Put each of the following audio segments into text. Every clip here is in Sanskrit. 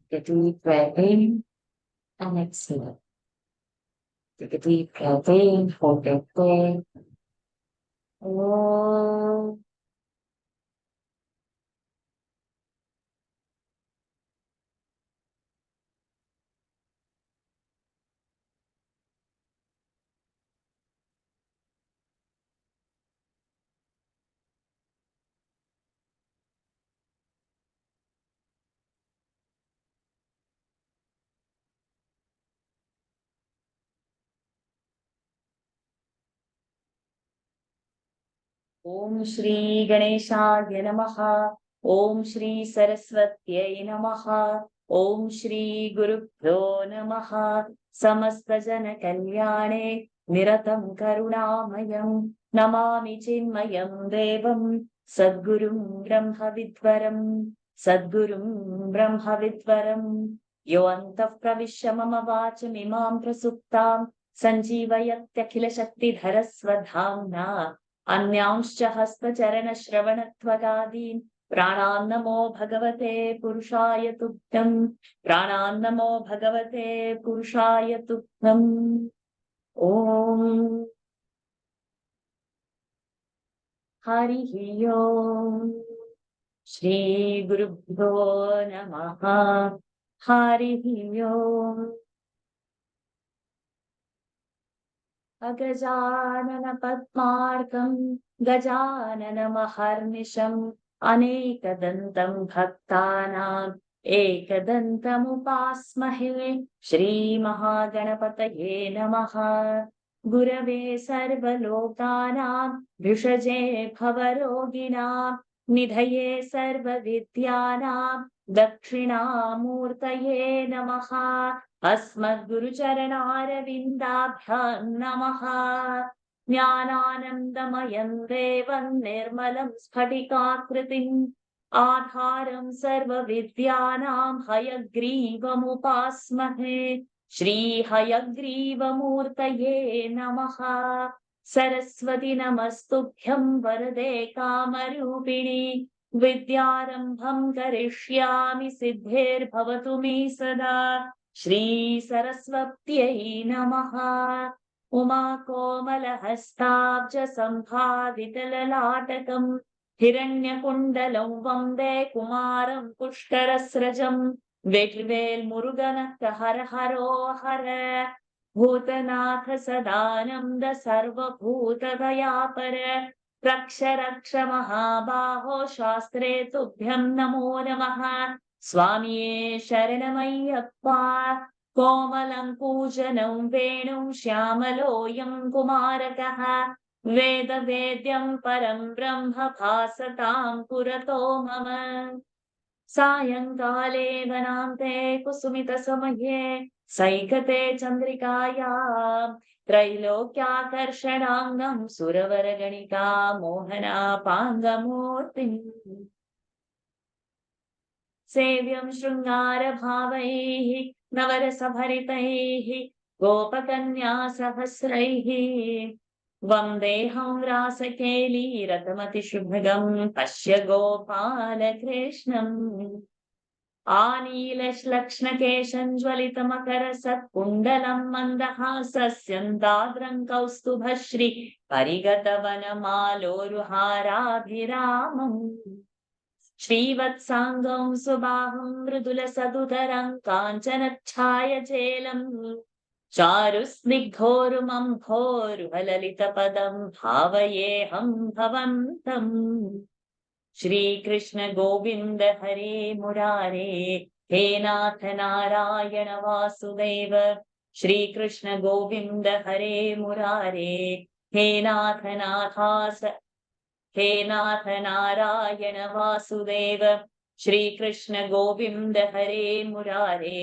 Take a deep breath in and exhale. Take a deep breath in, hold it there. Oh, Om Shri Ganeshaya Namaha. Om Shri Saraswatyai Namaha. Om Shri Gurubhyo Namaha. Samasta Jana Kalyane Niratam Karunamayam Namami Chinmayam Devam Sadgurum Brahma Vidvaram Sadgurum Brahma Vidvaram Yo Antah Pravishya Mama Vachamimam Prasuptam Sanjeevayatyakhila Shakti Dharasvadhamna अन्यांश्च हस्तचरणश्रवणत्वगादीन् प्राणान्नमो भगवते पुरुषाय तुभ्यम् प्राणान्नमो भगवते पुरुषाय तुभ्यम् ॐ हरिः ओम् श्रीगुरुभ्यो नमः हरिः ओम् अगजानन पद्मार्कं गजाननमहर्निशम् अनेकदन्तं भक्तानाम् एकदन्तमुपास्महे श्रीमहागणपतये नमः गुरवे सर्वलोकानां भिषजे भवरोगिणां निधये सर्वविद्यानां दक्षिणामूर्तये नमः अस्मद्गुरुचरणारविन्दाभ्यां नमः ज्ञानानन्दमयं देवं निर्मलं स्फटिकाकृतिम् आधारं सर्वविद्यानां हयग्रीवमुपास्महे श्रीहयग्रीवमूर्तये नमः सरस्वती नमस्तुभ्यं वरदे कामरूपिणि विद्यारम्भं करिष्यामि सिद्धिर्भवतु मे सदा श्री सरस्वत्यै नमः उमाकोमलहस्ताब्ज सम्भावितललाटकम् हिरण्यकुण्डलं वन्दे कुमारं पुष्करस्रजम् वेल्वेल्मुरुगनः हर हरो हर भूतनाथ सदानन्द सर्वभूतदयापर रक्ष रक्ष महाबाहो शास्त्रे तुभ्यं नमो नमः स्वामिये शरणमय्यप्पा कोमलं पूजनं वेणुं श्यामलोऽयं कुमारकः वेदवेद्यं परं ब्रह्म भासतां पुरतो मम सायंकाले वनान्ते कुसुमितसमये सैकते चन्द्रिकायां त्रैलोक्याकर्षणाङ्गं सुरवरगणिका मोहनापाङ्गमूर्तिम् सेव्यं शृङ्गारभावैः नवरसभरितैः गोपकन्यासहस्रैः वन्देऽहं रासकेलीरतमतिशुभगं पश्य गोपालकृष्णम् आनीलश्लक्ष्णकेशञ्ज्वलितमकरसत्कुण्डलं मन्दहासस्यन्दाद्रं कौस्तुभश्री परिगतवनमालोरुहाराभिरामम् श्रीवत्साङ्गं सुबाहुं मृदुलसदुदरं काञ्चनच्छायचेलम् चारुस्निग्धोरुमं भोरुहललितपदं भावयेऽहं भवन्तम् श्रीकृष्ण गोविन्द हरे मुरारे हे नाथ नारायण वासुदेव श्रीकृष्ण गोविन्द हरे मुरारे हे नाथ नारायण वासुदेव श्रीकृष्ण गोविन्द हरे मुरारे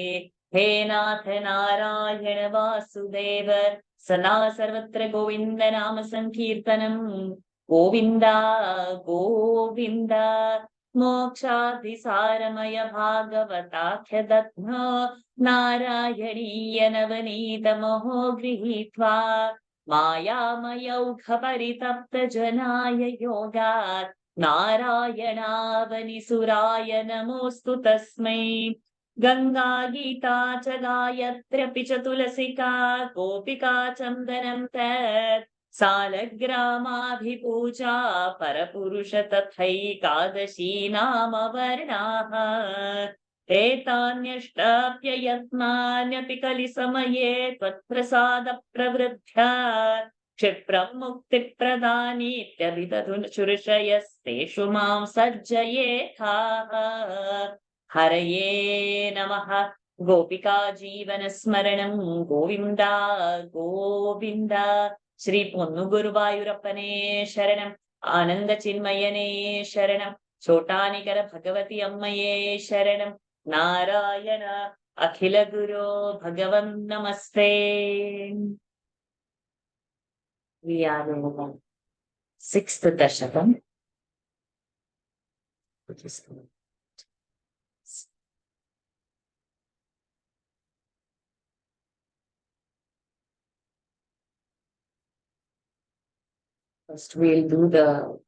हे नाथ नारायण वासुदेव सदा सर्वत्र गोविन्द नाम संकीर्तनम् गोविन्द गोविन्द मोक्षादिसारमय भागवताख्य दत्नो नारायणीय नवनीतमहो गृहीत्वा मायामयौघपरितप्तजनाय योगात् नारायणावनिसुराय नमोऽस्तु तस्मै गंगा गीता च गायत्र्यपि च तुलसिका गोपिका चन्दनं तत् सालग्रामाभिपूजा परपुरुष तथैकादशी नाम वर्णाः एतान्यष्टाप्ययत्नान्यपि कलिसमये त्वत्प्रसादप्रवृद्ध्या क्षिप्रं मुक्तिप्रदानीत्यभिदधुचुरुषयस्तेषु मां सज्जयेथाः हरये नमः गोपिका जीवन स्मरणं गोविन्दा गोविन्द श्री पोन्नुगुरुवायुरप्पने शरणं आनंद चिन्मयने शरणं चोटानिकर भगवती अम्मये शरणं नारायण अखिल गुरो भगवन् नमस्ते. We are in the sixth Dasakam. First, we'll do the.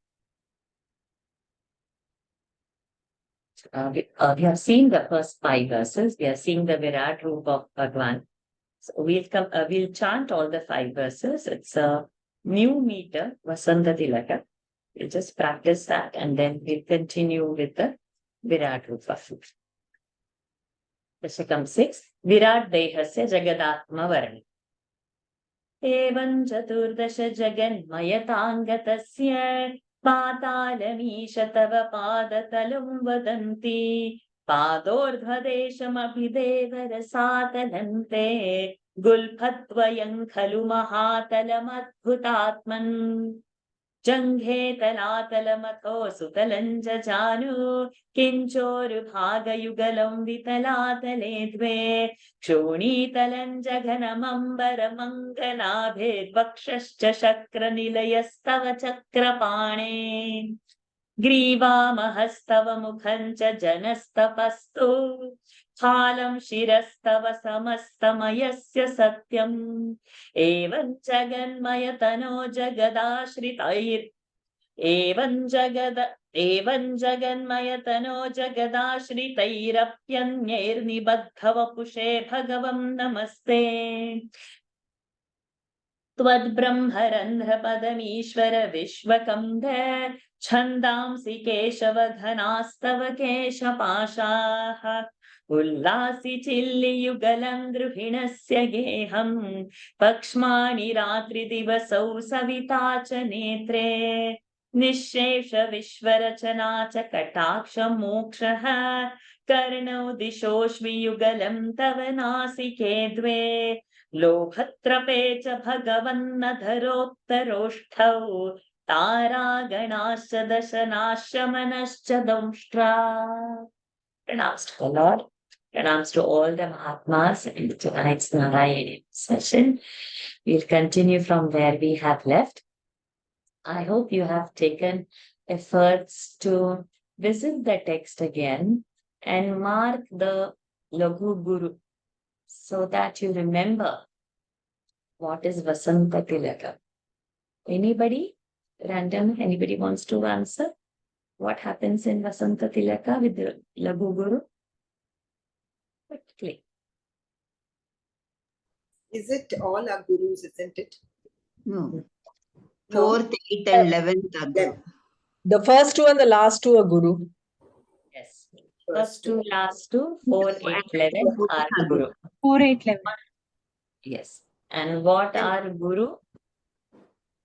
We have seen the first 5 verses. We are seeing the Virat Roop of Bhagwan. So we'll chant all the 5 verses. It's a new meter, Vasanta Tilaka. We'll just practice that and then we'll continue with the Virat Rupa. Dasakam 6. Virat Dehasya Jagadatma Varani. Evam Chaturdash Jaganmayatangatasya Patalamesha Tava Padatalum Vadanti Padordhadeshamabhidevarasatelante Gulphatvayam Khalu Mahatalamadbhutatman Janghe Talatalamatho Sutalanjajanu Kinchorubhagayugalam Vitalatale Dve Kshonitalanjaganamambaramanganaabhed Vakshascha Shakranilayastava Chakrapane Grivamahastava Mukhancha Janastapastu Phalam Shirastava Samastamayasya Satyam Evam Jaganmayatano Jagadashritayir Evam Jaganmayatano Jagadashritayirapyanyairnibaddhavapushe Bhagavam Namaste त्वद्ब्रह्मरन्ध्रपदमीश्वर विश्वकम्भ छन्दांसि केशवघनास्तव केशपाशाः उल्लासि चिल्लियुगलं द्रुहिणस्य गेहं पक्ष्माणि रात्रिदिवसौ सविता च नेत्रे निःशेष विश्वरचना च कटाक्षमोक्षः कर्णौ दिशोऽश्वियुगलं तव नासिके द्वे लोभत्रपे च भगवन्नधरोत्तरोष्ठौ तारागणाश्च दशनाश्च मनश्च दंष्ट्रा. Pranams to the Lord. Pranams to all the Mahatmas in tonight's Narayaneeyam session. We'll continue from where we have left. I hope you have taken efforts to visit the text again and mark the Laghu Guru so that you remember what is Vasanta Tilaka. Anybody? Random? Anybody wants to answer? What happens in Vasanta Tilaka with the Laghu Guru? Quickly. Is it all our gurus, isn't it? No. No. 4th, 8th and 11th are Guru. The first two and the last two are Guru. Yes. First two, last two, 4, 8, 11 are Guru. 4, 8, 11. Yes. And what are Guru?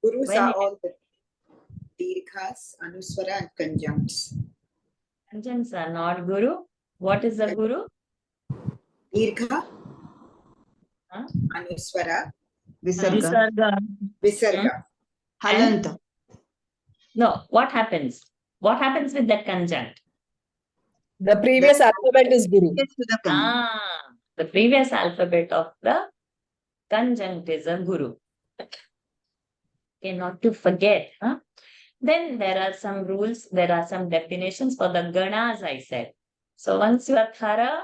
Gurus When are it- all the Dirghas, Anuswara and Conjuncts. Conjuncts are not Guru. What is a Guru? Dirgha, Huh? Anuswara, Visarga. Visarga. Halanta. No, what happens? What happens with that conjunct? The previous alphabet is Guru. Yes, to the Kan. The previous alphabet of the conjunct is a Guru. Okay, not to forget. Huh? Then there are some rules, there are some definitions for the ganas, I said. So once you are thorough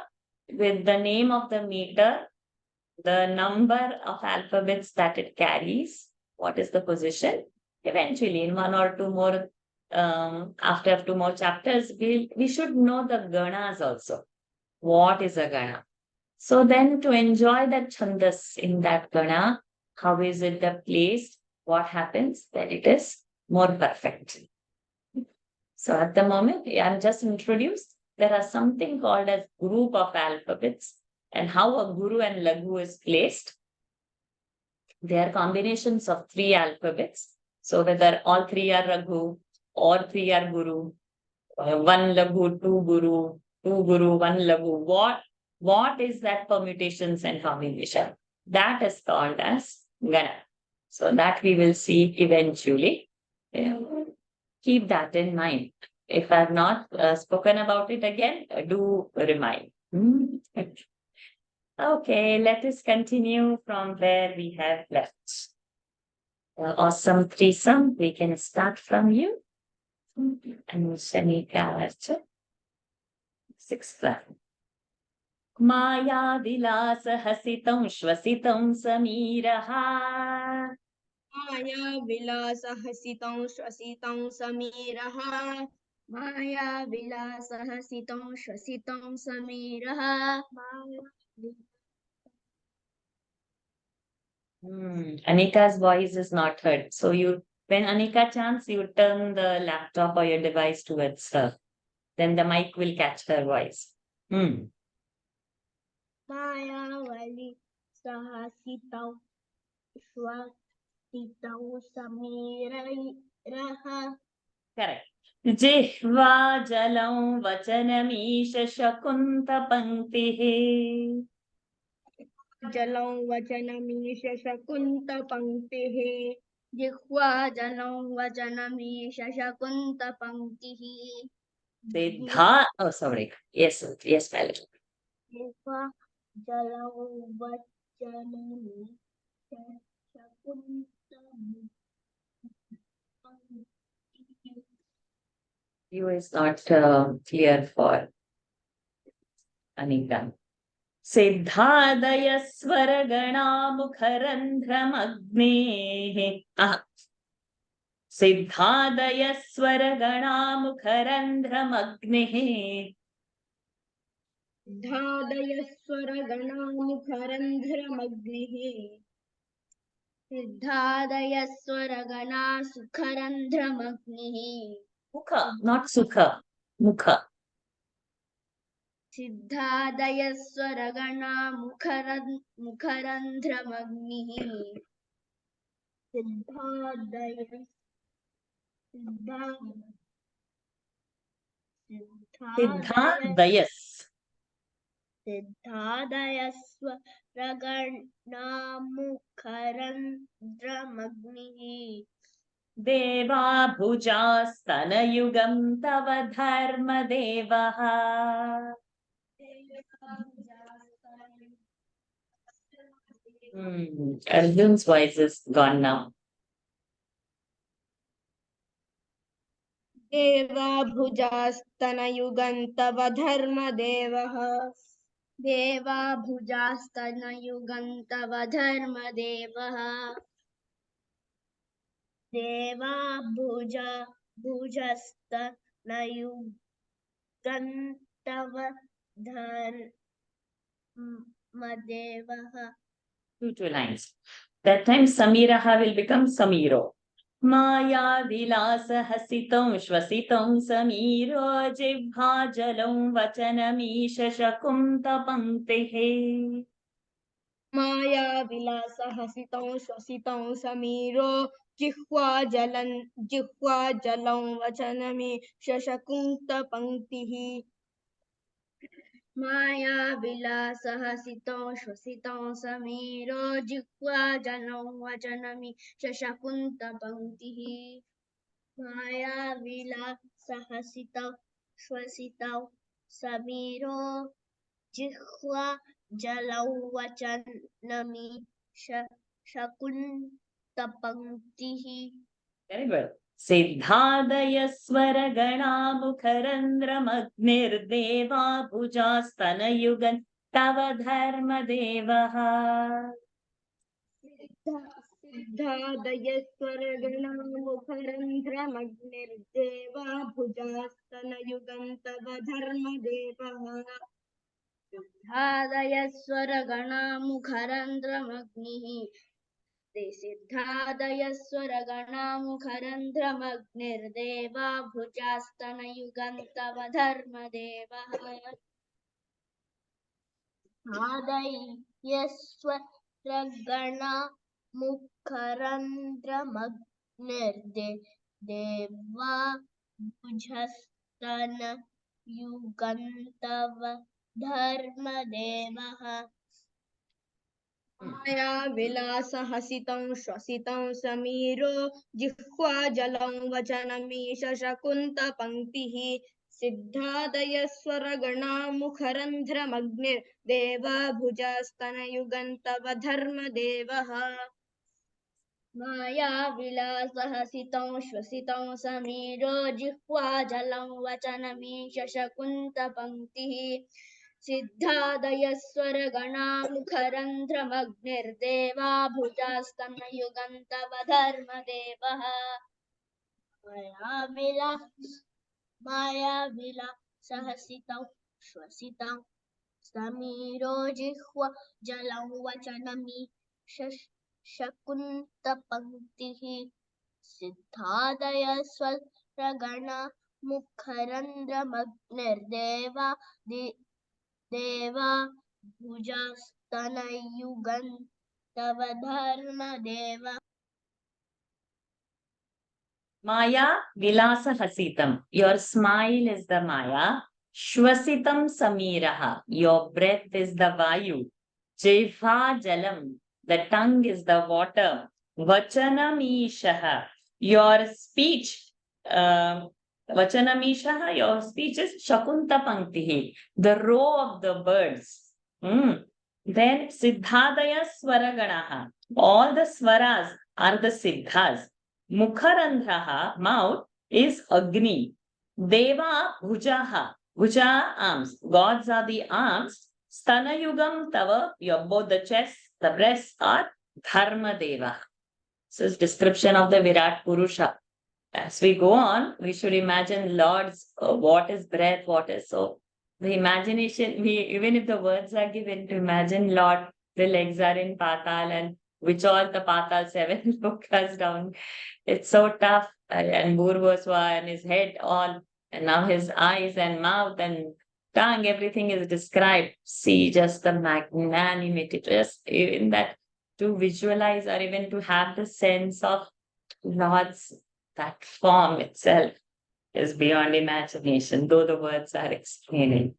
with the name of the meter, the number of alphabets that it carries, what is the position, eventually in one or two more, after 2 more chapters, we should know the ganas also. what is a Gana. So then to enjoy that Chandas in that Gana, how is it the placed? What happens? Then it is more perfect. So at the moment, I'm just introduced. There are something called as group of alphabets and how a Guru and Lagu is placed. They are combinations of three alphabets. So whether all three are Raghu, or three are Guru, one Lagu, two Guru, one Lagu. What is that permutations and combination? That is called as Gana. So that we will see eventually. Keep that in mind. If I have not spoken about it again, do remind. Okay, let us continue from where we have left. Awesome threesome, we can start from you. And Shanika, sixth class. Maya vilas hasitam shvasitam samiraha. Maya Vilas हसितं श्वसितं समीरः Maya Vilas हसितं श्वसितं समीरः Anika's voice is not heard. So when Anika chants, you turn the laptop or your device towards her. Then the mic will catch her voice. माया वलि सहसितं श्वसितं समीरः. Correct. Jihva jalam vachanamish shakunta panktihi. जलं वचनमीश शकुन्तपङ्क्तिः जिह्वा जलं वचनमीश शकुन्तपङ्क्तिः Siddha. Oh, sorry. Yes, Melody. जिह्वा जलं वचनमीश शकुन्तपङ्क्तिः. You is not clear for Anika. Siddhadaya swaragana mukharandhramagnehe. Siddhadaya swaragana mukharandhramagnehe. सिद्धादयस्वरगणामुखरन्ध्रमग्निः सिद्धादयस्वरगणासुखरन्ध्रमग्निः Mukha, not sukha. Mukha. सिद्धादयस्वरगणामुखरन्ध्रमग्निः Siddhadayas. सिद्धादयस्वरगणामुखरन्ध्रमग्निः Deva bhujastanayugam tava dharma devaha. Arjun's voice is gone now. देवाभुजास्तनयुगन्तव धर्मदेवः देवाभुजास्तनयुगन्तव धर्मदेवः देवाभुजस्तनयुगन्तव धर्मदेवः. Two lines. That time Samiraha will become Samiro. Maya vilasa hasitam shvasitam samiro jibha jalam vachanamisha shakunta panktihe. माया विलास हसितं श्वसितं समीरो जिह्वा जलं वचनमे शशकुंत पंक्तिः माया विलास हसितं श्वसितं समीरो जिह्वा जलं वचनमे शशकुंत पंक्तिः माया विलास हसितं श्वसितं समीरो जिह्वा जलं वचनमी शकुन्तपङ्क्तिः. Very good. Siddhadaya swaragana mukharandramagnirdeva bhujastanayugan tava dharma devaha. सिद्धादयस्वरगणामुखरन्ध्रमग्निर्देवा भुजास्तनयुगन्तव धर्मदेवः सिद्धादयस्वरगणा मुखरन्ध्रमग्निः ते सिद्धादयस्वरगणा मुखरन्ध्रमग्निर्देवा भुजास्तनयुगन्तव धर्मदेवः आदयस्वरगणा मुखरन्ध्रमग्निर्देवा भुजस्तनयुगन्तव धर्मदेवः माया विलासहसितं श्वसितं समीरो जिह्वा जलं वचनमीश शकुन्तपङ्क्तिः सिद्धादयस्वरगणा मुखरन्ध्रमग्निर्देवा भुजस्तनयुगन्तव धर्मदेवः माया विलासहसितं श्वसितं समीरो जिह्वा जलं वचनमीश शकुन्तपङ्क्तिः सिद्धादयस्वरगणा मुखरन्ध्रमग्निर्देवा भुजास्तनयुगन्तव धर्मदेवः माया विलासहसितं श्वसितं समीरो जिह्वा जलं वचनमीश शकुन्तपङ्क्तिः सिद्धादयस्वरगणा मुखरन्ध्रमग्निर्देवा देवा भुजस्तनयुगन्तव धर्मदेवः Maya Vilasa Hasitam. Your smile is the Maya. Shwasitam Samiraha. Your breath is the Vayu. Jivha Jalam. The tongue is the water. Vachanamishaha. Your speech. Vachanamishaha. Your speech is Shakunta Panktihi. The row of the birds. Then Siddhadaya Swaraganaha. All the swaras are the siddhas. Mukharandraha, mouth, is Agni. Deva Bhujaha. Bhuja, arms. Gods are the arms. Stanayugam Tava, your both the chest, the breasts are Dharma Deva. This is description of the Virat Purusha. As we go on, we should imagine Lord's what is breath, what is so. The imagination, even if the words are given to imagine Lord, the legs are in Patal and which all the Patal 7 lokas down. It's so tough. And Bhurvasva and his head all, and now his eyes and mouth and tongue, everything is described. See just the magnanimity, just in that to visualize or even to have the sense of Lord's, that form itself is beyond imagination, though the words are explaining.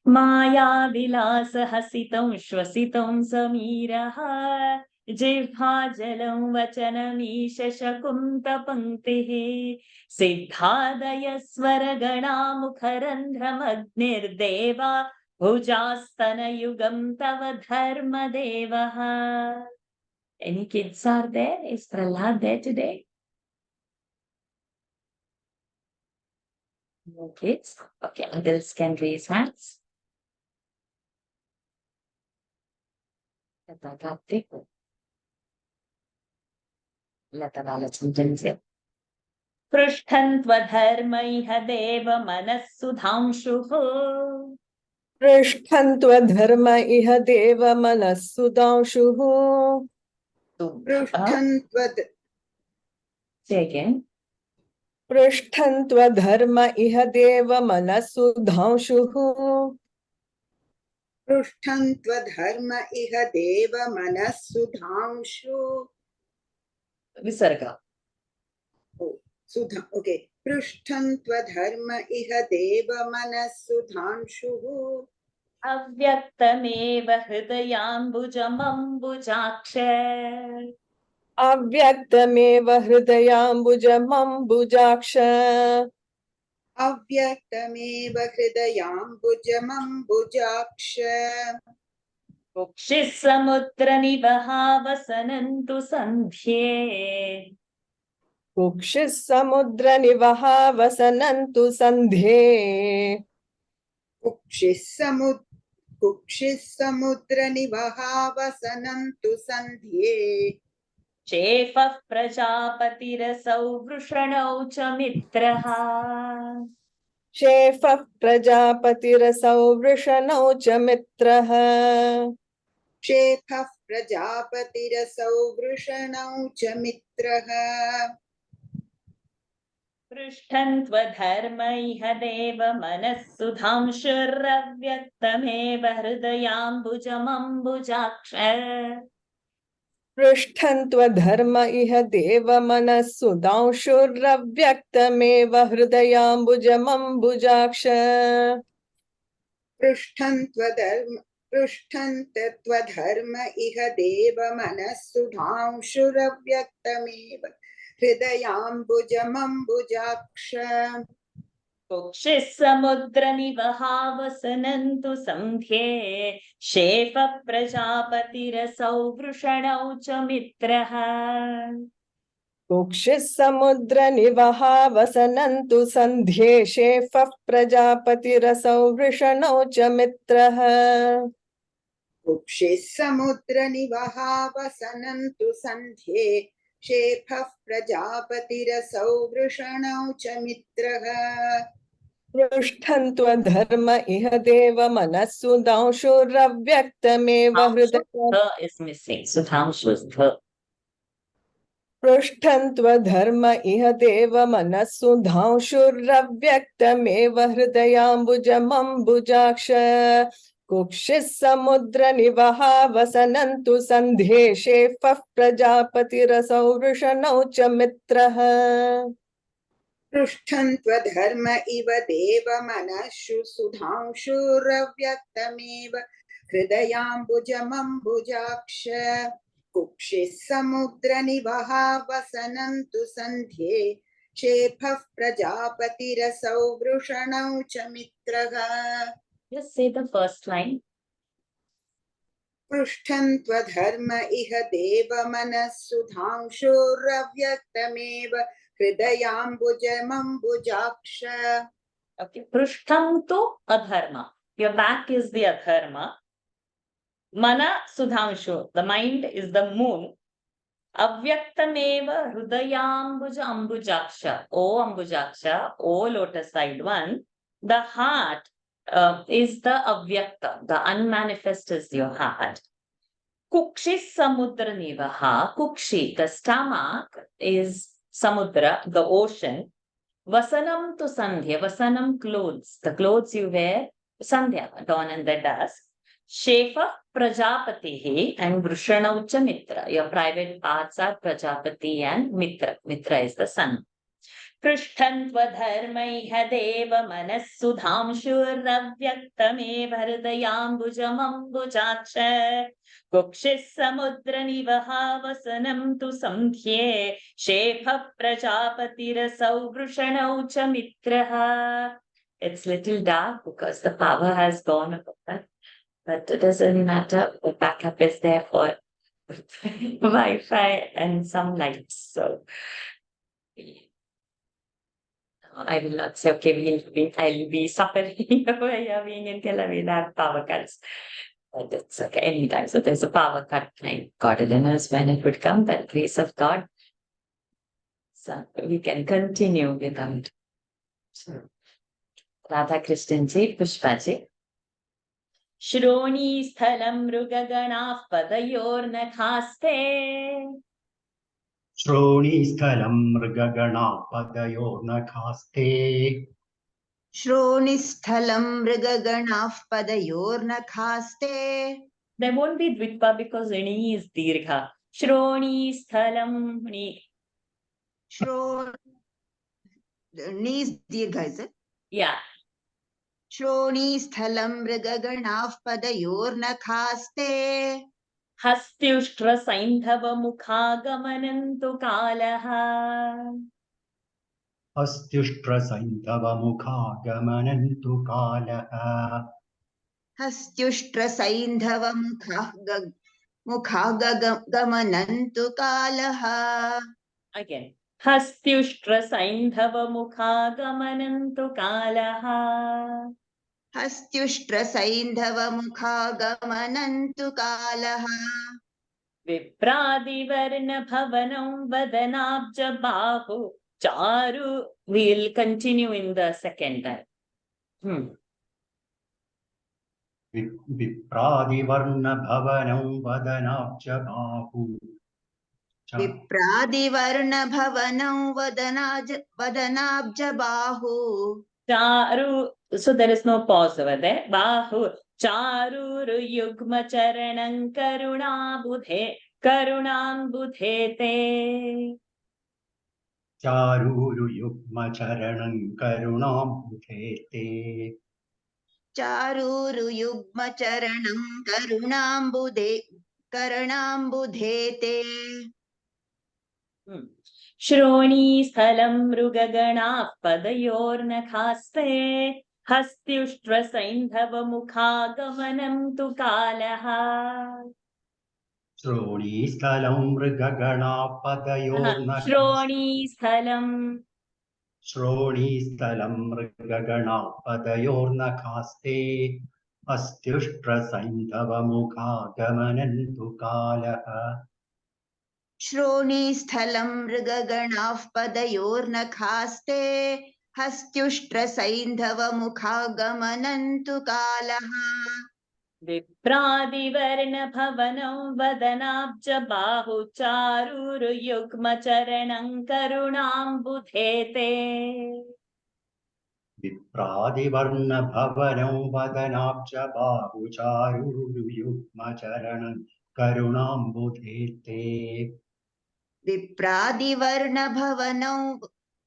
Maya vilasa hasitam shwasitam samiraha Jivha jalam vachanamisha shakunta panktihi Siddhadaya swaragana mukharandhram deva Bhujastana yugam tava dharma devaha. Any kids are there? Is Prahlad there today? No kids? Okay, adults can raise hands. पृष्ठन्त्वधर्मैह देव मनःसुधांशुः पृष्ठन्त्वधर्म इह देव मनःसुधांशुः Say again. पृष्ठन्त्वधर्म इह देव मनःसुधांशुः पृष्ठन्त्वधर्म इह देव मनःसुधांशु Visarga. सुधा ओके पृष्ठन्त्वधर्म इह देव मनःसुधांशुः अव्यक्तमेव हृदयाम्बुजमम्बुजाक्ष अव्यक्तमेव हृदयाम्बुजमम्बुजाक्ष अव्यक्तमेव हृदयाम्बुजमम्बुजाक्ष कुक्षिः समुद्रनिवहावसनन्तु सन्ध्ये कुक्षिः समुद्रनिवहावसनन्तु सन्ध्ये कुक्षिः समुद्रनिवहावसनन्तु सन्ध्ये शेफः प्रजापतिरसौ वृषणौ च मित्रः शेफः प्रजापतिरसौ वृषणौ च मित्रः शेफः प्रजापतिरसौ वृषणौ च मित्रः पृष्ठन् त्वधर्म इह देव मनः सुधांशुरव्यक्तमेव हृदयाम्बुजमम्बुजाक्ष पृष्ठन् त्वधर्म इह देवमनः सुधांशुरव्यक्तमेव हृदयाम्बुजमम्बुजाक्ष पृष्ठन् तत्त्वधर्म इह देव मनः सुधांशुरव्यक्तमेव हृदयाम्बुजमम्बुजाक्ष कुक्षिः समुद्रनिवहावसनन्तु सन्ध्ये शेफः प्रजापतिरसौ वृषणौ च मित्रः कुक्षिः समुद्रनिवहावसनन्तु सन्ध्ये शेफः प्रजापतिरसौ वृषणौ च मित्रः कुक्षिः समुद्रनिवहावसनन्तु सन्ध्ये शेफः प्रजापतिरसौ वृषणौ च मित्रः पृष्ठन् त्वधर्म इह देवमनः सुधांशुरव्यक्तमेव हृदय is missing. Sudhanshu's the. पृष्ठन् त्वधर्म इह देवमनः सुधांशुरव्यक्तमेव हृदयाम्बुजमम्बुजाक्ष कुक्षिः समुद्रनिवहावसनन्तु सन्ध्ये शेफः प्रजापतिरसौ वृषणौ च मित्रः पृष्ठन् त्वधर्म इव देवमनः सुधांशुरव्यक्तमेव हृदयाम्बुजमम्बुजाक्ष कुक्षिः समुद्रनिवहावसनन्तु सन्ध्ये शेफः प्रजापतिरसौ वृषणौ च मित्रः Just say the first line. पृष्ठन् त्वधर्म इह देवमनः सुधांशुरव्यक्तमेव हृदयाम्बुजमम्बुजाक्ष Okay. Prishtham to adharma. Your back is the adharma. Mana sudhanshu. The mind is the moon. Avyaktameva hridayambuja ambujaksha. O ambujaksha. O lotus side one. The heart is the avyakta. The unmanifest is your heart. Kukshi samudra nivaha. Kukshi, the stomach, is samudra, the ocean. Vasanam to sandhya. Vasanam, clothes. The clothes you wear, sandhya, dawn and the dusk. Shefa Prajapatihi and Vrushanaucha Mitra. Your private parts are Prajapati and Mitra. Mitra is the sun. Krishtantva dharmaiha deva manas sudhamshurravyaktameva hridayambujamambujaksha kukshis samudra nivahavasanam tu samdhye shepha prajapatirasau vrushanaucha mitraha. It's little dark because the power has gone over. But it doesn't matter. The backup is there for Wi-Fi and some lights. So I will not say, okay, I'll be suffering over here being in Tel Aviv, have power cuts. But it's okay anytime. So there's a power cut. God knows when it would come, by the grace of God. So we can continue without. So, Radha Krishnan ji, Pushpa ji. Shroni sthalam mrugaganav padayornakhaste. श्रोणीस्थलं मृगगणापदयोर्नखास्ते श्रोणिस्थलं मृगगणाः पदयोर्नखास्ते. There won't be dvitva because any is dirgha. Shroni sthalam. Ni is dirgha, is it? Yeah. श्रोणीस्थलं मृगगणाः पदयोर्नखास्ते. Hastyushtra saindhava mukhaagamanantu kalaha. अस्त्युष्ट्रसैन्धवमुखागमनन्तु कालः हस्त्युष्ट्रसैन्धवमुखागमनन्तु कालः. Again. Hastyushtra saindhava mukhaagamanantu kalaha. हस्त्युष्ट्रसैन्धवमुखागमनन्तु कालः. Vipradivarna bhavanam vadanabja bahu. Charu. We'll continue in the second time. विप्रादिवर्णभवनं वदनाब्जबाहु विप्रादिवर्णभवनं वदनाब्जबाहु Charu, so there is no pause over there. Bahu, Charuru Yugma Charanam Karunam Budhe Te. चारूरुयुग्मचरणं करुणाम्बुधे ते चारूरुयुग्मचरणं करुणाम्बुधे ते Shroni Sthalam Mrugagana Padayornakhaste Hastyushtra Saindhava Mukhagamanam Tu Kalaha. श्रोणीस्थलं मृगगणापदयोर्नखस्ते श्रोणीस्थलं मृगगणापदयोर्नखास्ते अस्त्युष्ट्रसैन्धवमुखागमनन्तु कालः श्रोणीस्थलं मृगगणाः पदयोर्नखास्ते हस्त्युष्ट्रसैन्धवमुखागमनन्तु कालः विप्रादिवर्णभवनं वदनाब्जबाहु चारुरुयुग्मचरणं करुणाम्बुधे ते. विप्रादिवर्णभवनं वदनाब्जबाहुचारुरुयुग्मचरणं करुणाम्बुधे ते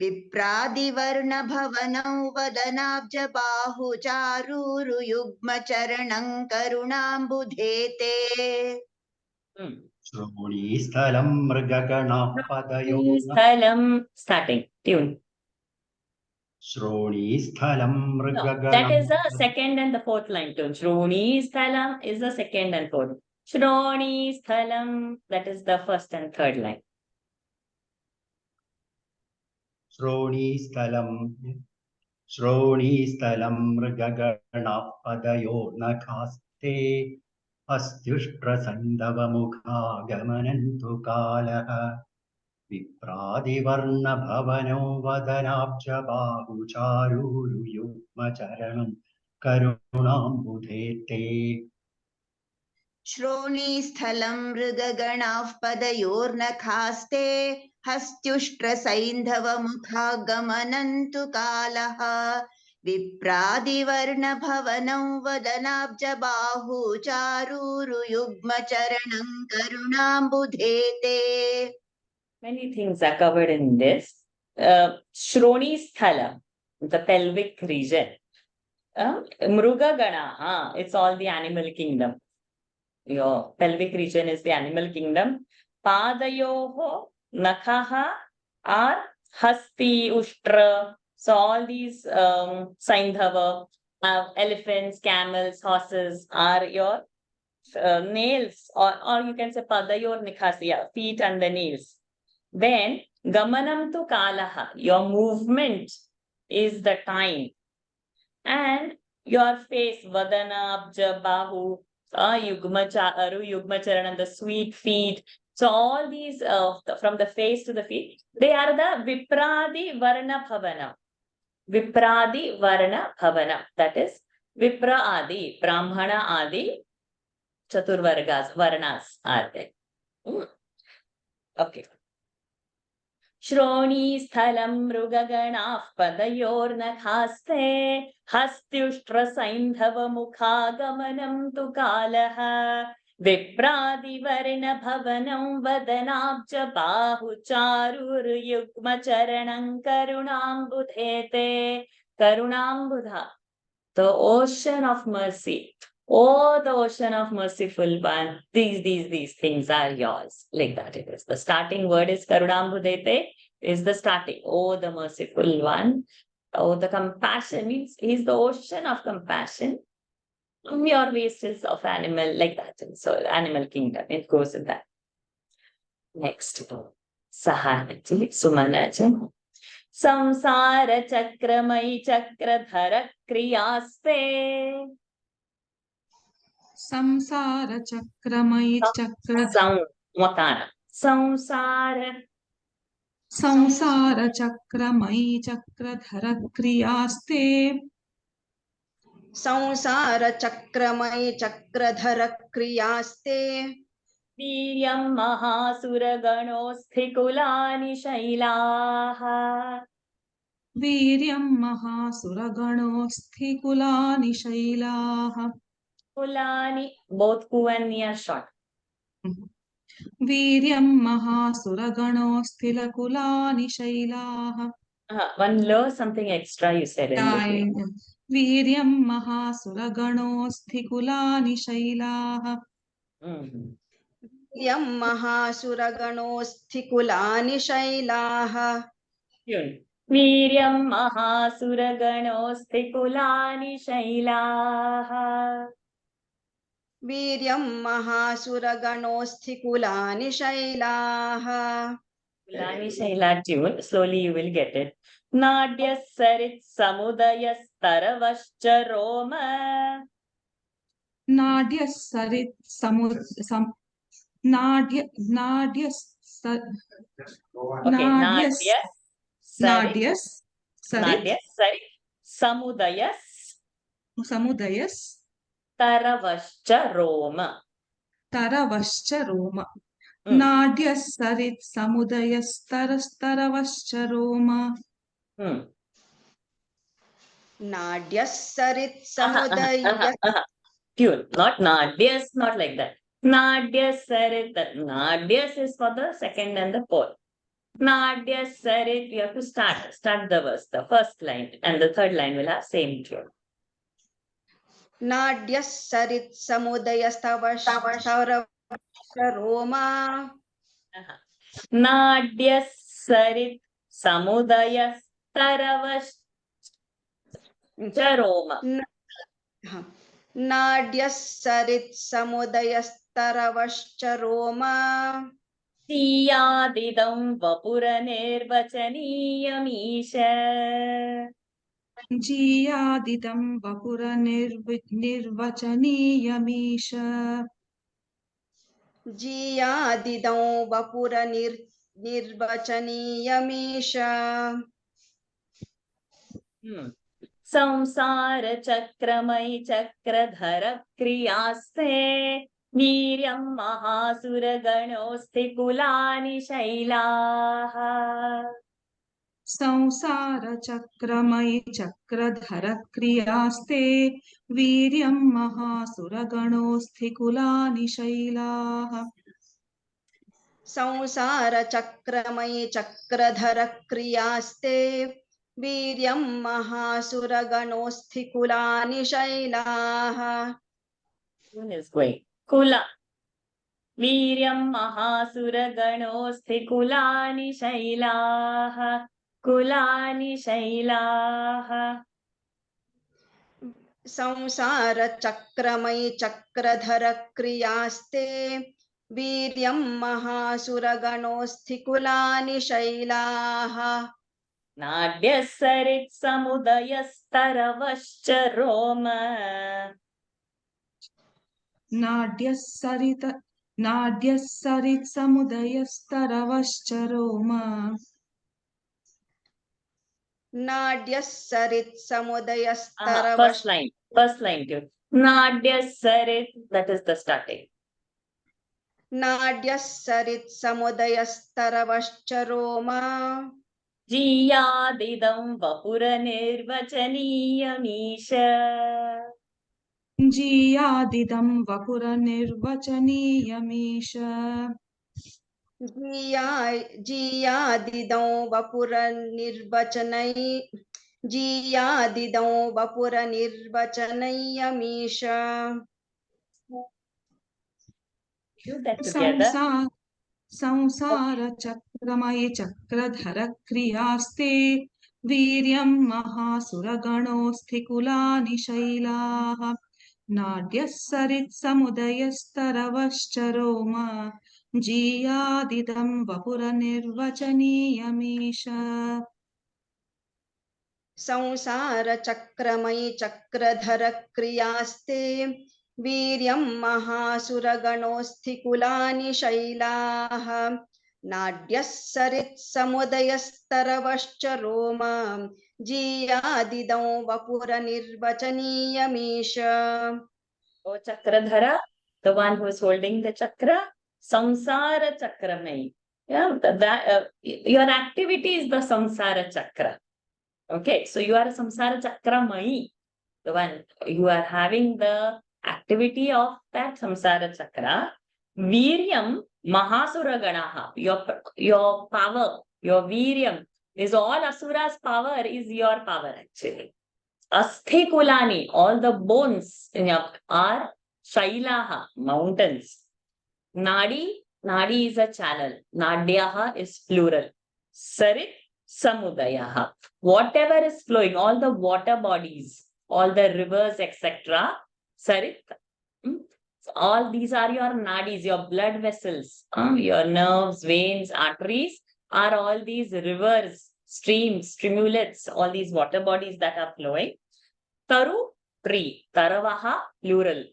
विप्रादिवर्णभवनं वदनाब्जबाहुचारुरुयुग्मचरणं करुणाम्बुधे ते श्रोणीस्थलं मृगगणापदयोर्न Starting tune. श्रोणीस्थलं That is the second and the fourth line tune. Shroni Sthalam is the second and fourth. Shroni Sthalam, that is the first and third line. श्रोणीस्थलं मृगगणापदयोर्नखास्ते अस्त्युष्ट्रसैन्धवमुखागमनन्तु कालः विप्रादिवर्णभवनो वदनाब्जबाहुचारुरुयुग्मचरणं करुणाम्बुधे ते श्रोणीस्थलं मृगगणाः पदयोर्नखास्ते हस्त्युष्ट्रसैन्धवमुखागमनन्तु कालः विप्रादिवर्णभवनं वदनाब्जबाहुचारुरुयुग्मचरणं करुणाम्बुधे ते Many things are covered in this. Shroni Sthala, the pelvic region. Mrugagana, it's all the animal kingdom. Your pelvic region is the animal kingdom. Padayoho, Nakaha, are Hasti, Ushtra. So all these Saindhava, elephants, camels, horses are your nails, or you can say Padayor Nikhasiya, feet and the nails. Then Gamanam tu Kalaha, your movement is the time. And your face, Vadana, Abja, Bahu, Yugmacharan, the sweet feet. So all these from the face to the feet, they are the Vipradi Varna Bhavana. Vipradi Varna Bhavana. That is Vipra Adi, Brahmana Adi, Chaturvargas, Varnas are there. Okay. Shroni Sthalam Mrugaganaः Padayornakhaste Hastyushtra Saindhava Mukhagamanam Tu Kalaha Vipradivarna Bhavanam Vadanabja Bahu Charuruyugmacharanam Karunambudhe Te. Karunambudha, the ocean of mercy. Oh, the ocean of merciful one. These things are yours. Like that it is. The starting word is Karunambudete, is the starting. Oh, the merciful one. Oh, the compassion means he's the ocean of compassion. Your waste is of animal, like that. So animal kingdom, it goes in that. Next. Sahanaji, Sumanaji. Samsara Chakramai Chakradhara Kriyaste. संसार चक्रमयि चक्र संसार चक्रमयि चक्रधर क्रियास्ते संसारचक्रमयि चक्रधर क्रियास्ते वीर्यं महासुरगणोऽस्थिकुलानि शैलाः वीर्यं महासुरगणोऽस्थिकुलानि शैलाः कुलानि both ku and ni are short. वीर्यं महासुरगणोऽस्थिकुलानि शैलाः One lo something extra you said in between. वीर्यं महासुरगणोऽस्थिकुलानि शैलाः यं महासुरगणोऽस्थिकुलानि शैलाः वीर्यं महासुरगणोऽस्थिकुलानि शैलाः वीर्यं महासुरगणोऽस्थिकुलानि शैलाः Kulani Shaila tune. Slowly you will get it. Nadya Sarit Samudaya Staravascha Roma. नाड्यः सरित् नाड्य Okay, Nadya नाड्यः Nadya Sarit Samudayas समुदयस् Taravascha Roma. तरवश्च रोम नाड्यः सरित् समुदयस्तरस्तरवश्च रोम नाड्यः सरित् समुदयः Tune, not Nadyas, not like that. Nadya Sarit, that Nadyas is for the second and the fourth. Nadya Sarit, you have to start the verse, the first line, and the third line will have same tune. नाड्यः सरित् समुदयस्तवश्च Roma Nadya Sarit Samudaya Taravascha Roma. नाड्यः सरित् समुदयस्तरवश्च रोमा Siyadidam Vapuranirvachaniyamisha. जीयादिदं वपुरनिर्वचनीयमीश जीयादिदं वपुरनिर्वचनीयमीश संसार चक्रमयि चक्रधर क्रियास्ते वीर्यं महासुरगणोऽस्थिकुलानि शैलाः संसारचक्रमयि चक्रधर क्रियास्ते वीर्यं महासुरगणोऽस्थिकुलानि शैलाः संसारचक्रमयि चक्रधर क्रियास्ते वीर्यं महासुरगणोऽस्थिकुलानि शैलाः is going kula वीर्यं महासुरगणोऽस्थिकुलानि शैलाः कुलानि शैलाः संसारचक्रमयि चक्रधर क्रियास्ते वीर्यं महासुरगणोऽस्थिकुलानि शैलाः नाड्यः सरित् समुदयस्तरवश्च रोम नाड्यः सरित् समुदयस्तरवश्च रोम नाड्यः सरित् समुदयस्तरवश्च first line tune. Nadyah Sarit, that is the starting. नाड्यः सरित् समुदयस्तरवश्च रोम जीयादिदं वपुरनिर्वचनीयमीश जीयादिदं वपुरनिर्वचनीयमीश जीयादिदं वपुरनिर्वचनीयमीश Do that together. संसारचक्रमयि चक्रधर क्रियास्ते वीर्यं महासुरगणोऽस्थिकुलानि शैलाः नाड्यः सरित् समुदयस्तरवश्च रोम जीयादिदं वपुरनिर्वचनीयमीश संसारचक्रमयि चक्रधर क्रियास्ते वीर्यं महासुरगणोऽस्थिकुलानि शैलाः नाड्यः सरित् समुदयस्तरवश्च रोम जीयादिदं वपुरनिर्वचनीयमीश O Chakradhara, the one who is holding the chakra, samsara chakramai. Yeah, your activity is the samsara chakra. Okay, so you are a samsara chakramai. The one you are having the activity of that samsara chakra. Viryam Mahasuraganaha. Your power, your Viryam is all Asura's power is your power actually. Asthekulani, all the bones in your are Shailaha, mountains. Nadi is a channel. Nadyaha is plural. Sarit, Samudayaha. Whatever is flowing, all the water bodies, all the rivers, etc. Sarit. So all these are your nadis, your blood vessels, your nerves, veins, arteries are all these rivers, streams, streamlets, all these water bodies that are flowing. Taru, tree. Taravaha, plural.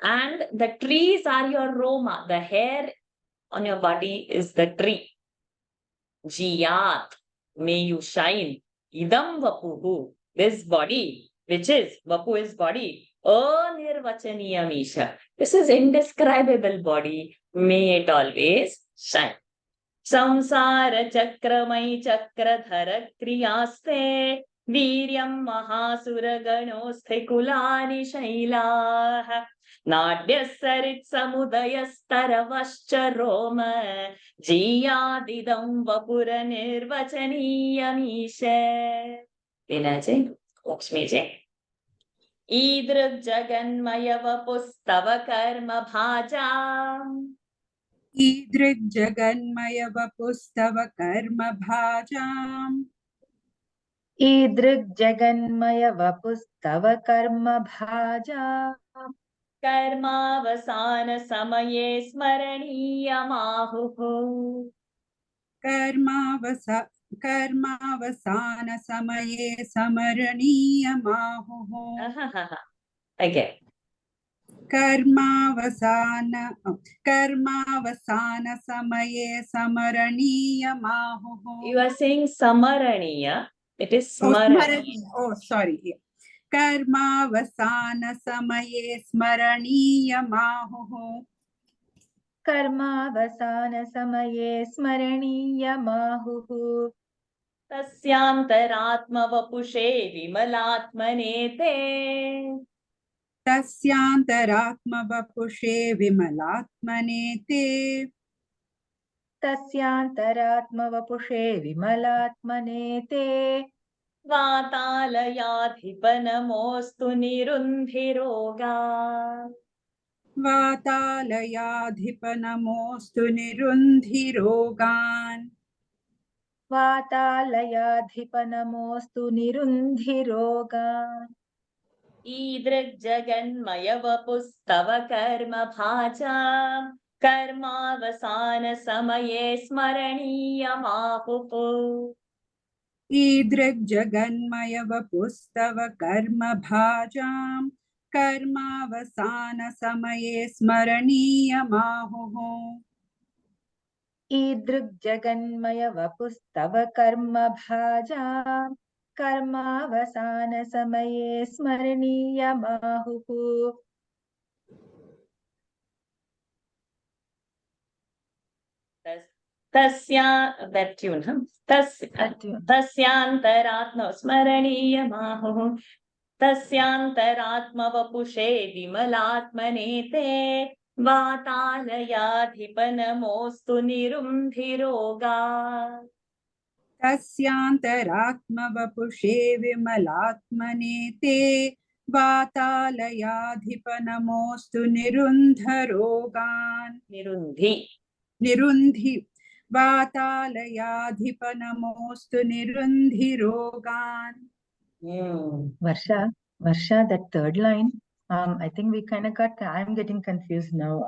And the trees are your roma. The hair on your body is the tree. Jiyat, may you shine. Idam vapuhu, this body, which is, vapu is body. Anirvachaniyam isha. This is indescribable body. May it always shine. Samsara chakramai chakradhara kriyaste. Viryam mahasuraganosthe kulani shailah. Nadyasarit samudayastaravascharoma Roma Jiyadidam vapura nirvachaniyamishe. Vinaji, Lakshmiji. Idruk jaganmaya vapustava karma bhajam. ईदृग्जगन्मय वपुस्तव कर्म भाजाम् ईदृग्जगन्मय वपुस्तव कर्म भाजा कर्मावसान समये स्मरणीयमाहुः. कर्मावसान समये स्मरणीयमाहुः Again. कर्मावसान समये स्मरणीयमाहुः. You are saying samaraniya. It is Oh, smaraniya. oh, sorry. कर्मावसान समये स्मरणीयमाहुः. कर्मावसान समये स्मरणीयमाहुः. तस्यांतरात्मवपुषे विमलात्मनेते. तस्यांतरात्मवपुषे विमलात्मनेते. तस्यांतरात्मवपुषे विमलात्मनेते. वातालयाधिपनमोऽस्तु निरुन्धिरोगात्. वातालयाधिपनमोऽस्तु निरुन्धिरोगान्. वातालयाधिपनमोऽस्तु निरुन्धिरोगान्. ईदृग्जगन्मयवपुस्तव कर्म भाजाम् कर्मावसान समये स्मरणीयमाहुः. ईदृग्जगन्मयवपुस्तव कर्म भाजाम् कर्मावसान समये स्मरणीयमाहुः. ईदृग्जगन्मय वपुस्तव कर्म भाजाम् कर्मावसान समये स्मरणीयमाहुः. That tune, huh? Tasyantaratma smaraniyamahuः. Tasyantaratmavapushe vimalatmanete. Vaatalayadhipanamostु nirumbhirogaत्. तस्यांतरात्मवपुषे विमलात्मनेते. वातालयाधिपनमोऽस्तु निरुन्धरोगान्. निरुन्धि वातालयाधिपनमोऽस्तु निरुन्धिरोगान्. Varsha, that third line, I think we kind of I'm getting confused now.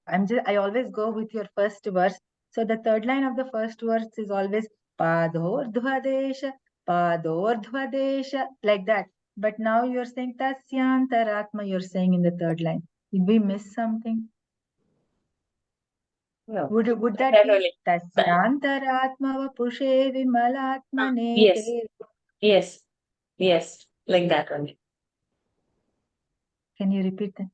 I always go with your first verse. So the third line of the first verse is always Padordhvadesha, like that. But now you're saying Tasyantaratma, you're saying in the third line. Did we miss something? No. Would that be Tasyantaratma vapushe vimalatmanete? Yes. Yes. Yes. Like that only. Can you repeat that?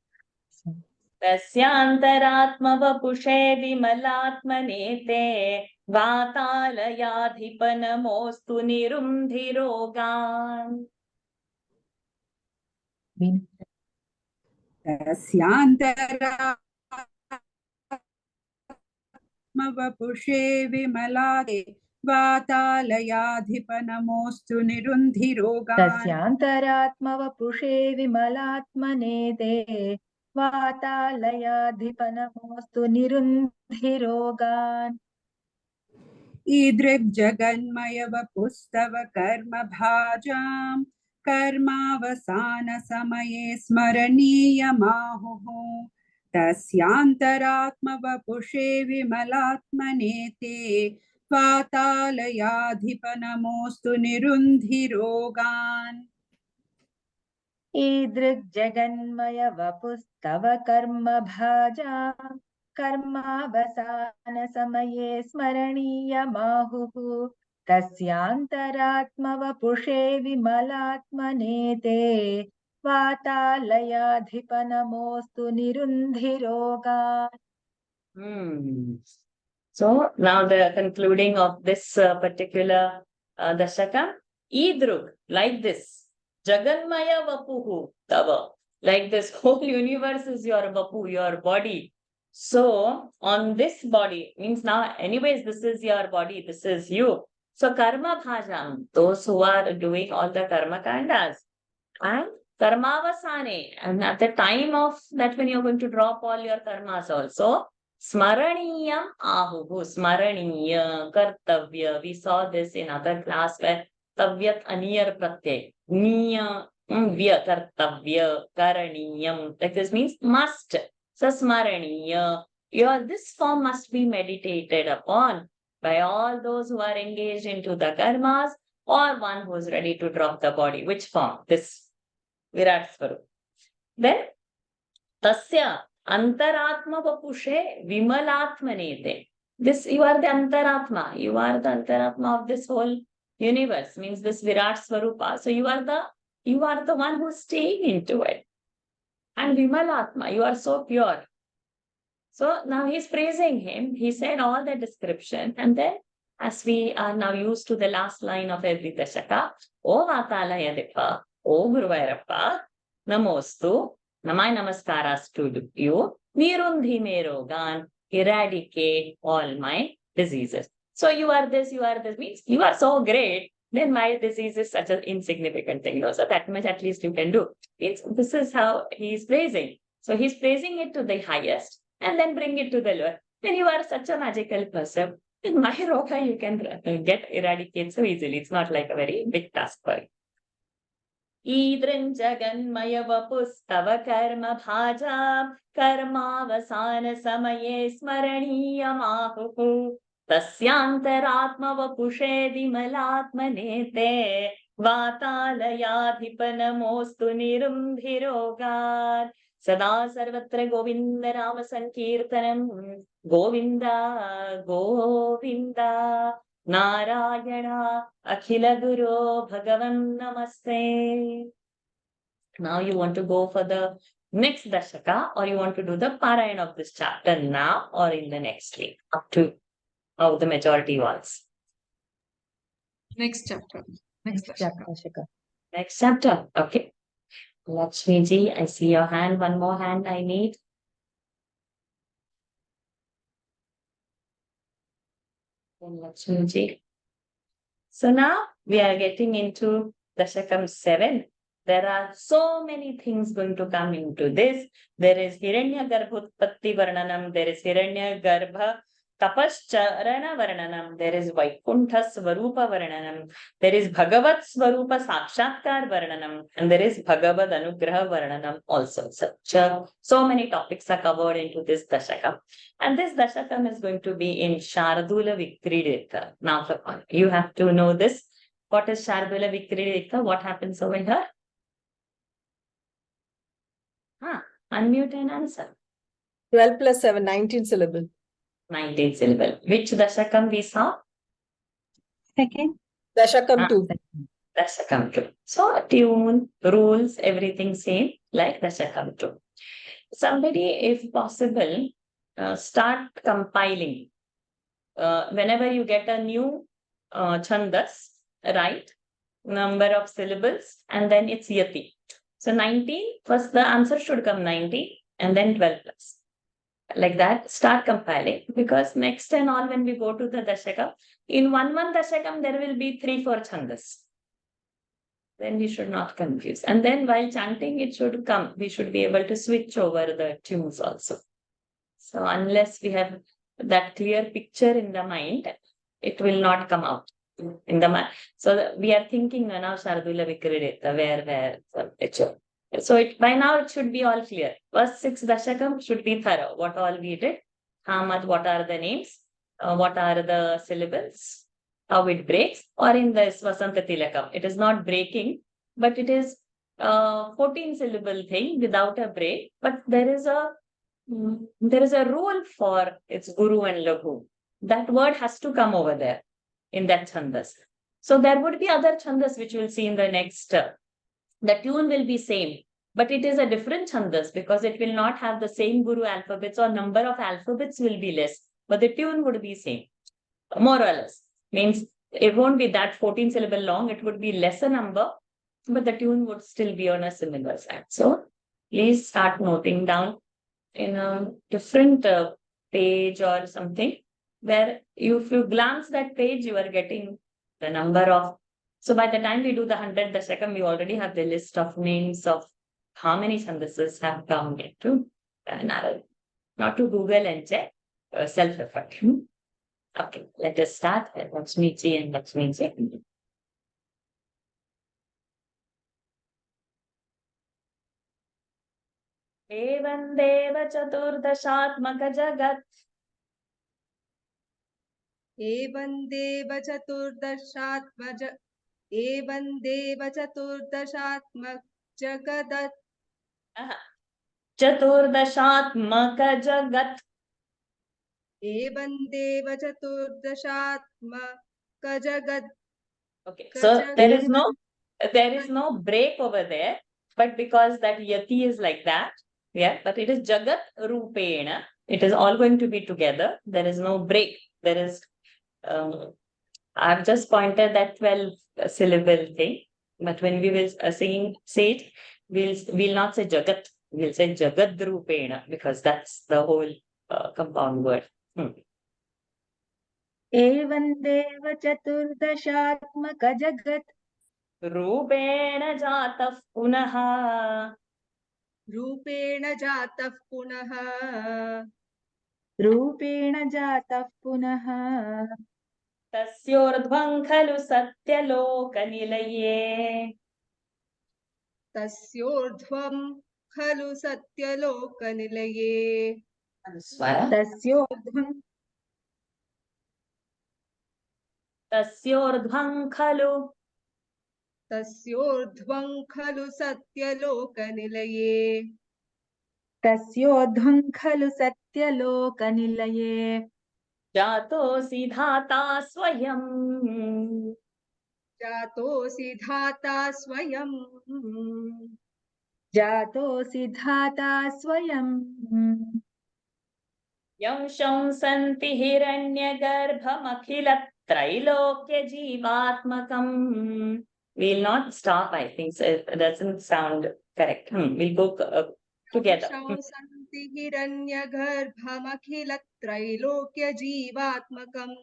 तस्यान्तरात्मवपुषे विमलात्मनेते वातालयाधिपनमोऽस्तु निरुन्धिरोगान्. Mean? तस्यान्तरात्मवपुषे विमलाते वातालयाधिपनमोऽस्तु निरुन्धिरोगान् तस्यान्तरात्मवपुषे विमलात्मनेते वातालयाधिपनमोऽस्तु निरुन्धिरोगान्. ईदृग्जगन्मयवपुस्तव कर्मभाजाम् कर्मावसानसमये स्मरणीयमाहुः तस्यान्तरात्मवपुषे विमलात्मने ते वातालयाधिपनमोऽस्तु निरुन्धिरोगान् ईदृग्जगन्मयवपुस्तव कर्मभाजाम् कर्मावसानसमये स्मरणीयमाहुः तस्यान्तरात्मवपुषे विमलात्मने ते वातालयाधिपनमोऽस्तु निरुन्धिरोगान्. So now the concluding of this particular Dasakam, Idrug, like this, Jaganmaya Vapuhu Tava, like this whole universe is your Vapu, your body. So on this body, means now anyways this is your body, this is you. So Karma Bhajam, those who are doing all the Karma Kandas, and Karmavasane, and at the time of that when you're going to drop all your karmas also, Smaraniyam Ahuhu, Smaraniya, Kartavya. We saw this in other class where Tavyat Aniyar Pratyay, Niya, Vya Kartavya, Karaniyam. Like this means must. So Smaraniya. This form must be meditated upon by all those who are engaged into the karmas or one who is ready to drop the body. Which form? This Virat Swarup. Then Tasya Antaratma Vapushe Vimalatmanete. This you are the Antaratma. You are the Antaratma of this whole universe. Means this Virat Swarupa. So you are the one who's staying into it. And Vimalatma, you are so pure. So now he's praising him. He said all the description, and then as we are now used to the last line of every Dashaka, O Vatalaya Dipa, O Guruvairappa, Namostu, Namai Namaskaras to you, Nirundhi Merogan, eradicate all my diseases. So you are this means you are so great, then my disease is such an insignificant thing. No? So that much at least you can do. This is how he is praising. So he's praising it to the highest and then bring it to the lower. Then you are such a magical person. In my roga, you can get eradicated so easily. It's not like a very big task for you. Idran Jaganmaya Vapustava Karma Bhajam Karmavasana Samaye Smaraniyamahu Tasyantaratma Vapushe Vimalatmanete Vatalayadhipanamostu Nirumbhirogan Sada Sarvatra Govinda Rama Sankirtanam Govinda Govinda Narayana Akhila Guru Bhagavan Namaste. Now you want to go for the next Dashaka, or you want to do the Parayana of this chapter now or in the next week, up to how the majority wants. Next chapter. Next Dashaka. Next chapter. Okay. Lakshmi ji, I see your hand. One more hand I need. Then Lakshmi ji. So now we are getting into Dashakam 7. There are so many things going to come into this. There is Hiranya Garbhutpatti Varnanam. There is Hiranya Garbha Tapascharana Varnanam. There is Vaikuntha Svarupa Varnanam. There is Bhagavat Svarupa Sakshatkar Varnanam. And there is Bhagavad Anugraha Varnanam also. So many topics are covered into this Dashakam. And this Dashakam is going to be in Shardula Vikridita. Now, you have to know this. What is Shardula Vikridita? What happens over here? Unmute and answer. 12 plus 7, 19 syllable. 19 syllable. Which Dashakam we saw? Second. Dashakam 2. Dasakam too. So tune, rules, everything same like Dasakam too. Somebody, if possible, start compiling. Whenever you get a new chandas, write number of syllables and then it's yati. So 19, first the answer should come 90 and then 12 plus. Like that, start compiling, because next and all when we go to the Dashakam, in one Dashakam there will be 3-4 chandas. Then we should not confuse. And then while chanting, it should come. We should be able to switch over the tunes also. So unless we have that clear picture in the mind, it will not come out in the mind. So we are thinking now Shardula Vikrideta, where, so it by now it should be all clear. First 6 Dashakam should be thorough. What all we did, how much, what are the names, what are the syllables, how it breaks, or in this Vasanta Tilakam. It is not breaking, but it is 14 syllable thing without a break. But there is a rule for its Guru and Laghu. That word has to come over there in that chandas. So there would be other chandas which we'll see in the next. The tune will be same, but it is a different chandas because it will not have the same Guru alphabets, or number of alphabets will be less, but the tune would be same, more or less. Means it won't be that 14 syllable long, it would be lesser number, but the tune would still be on a similar side. So please start noting down in a different page or something, where if you glance that page, you are getting the number of. So by the time we do the 100 Dasakam, we already have the list of names of how many chandases have come into Narayan. Not to Google and check, self-effort. Okay, let us start. Lakshmi ji and Lakshmi ji. Evam deva chaturdashatmaka jagat. एवं देव चतुर्दशात्मज एवं देव चतुर्दशात्मक जगदत् Chaturdashatmaka jagat. एवं देव चतुर्दशात्मक जगत्. Okay, so there is no break over there, but because that yati is like that, yeah, but it is jagat rupena. It is all going to be together. There is no break. There is, I've just pointed that 12 syllable thing, but when we will say it, we'll not say jagat. We'll say jagat rupena, because that's the whole compound word. Evan deva chaturdashatmaka jagat. Rupena jatah punaha. रूपेण जातः पुनः रूपेण जातः पुनः तस्योर्ध्वं खलु सत्यलोकनिलये. तस्योर्ध्वं खलु सत्यलोकनिलये. तस्योर्ध्वं खलु सत्यलोकनिलये. तस्योर्ध्वं खलु सत्यलोकनिलये. जातोऽसि धाता स्वयं. जातोऽसि धाता स्वयं. जातोऽसि धाता स्वयं. यं शंसन्ति हिरण्यगर्भमखिलत्रैलोक्यजीवात्मकम्. We'll not stop, I think. So it doesn't sound correct. We'll go together. शंसन्ति हिरण्यगर्भमखिलत्रैलोक्यजीवात्मकम्.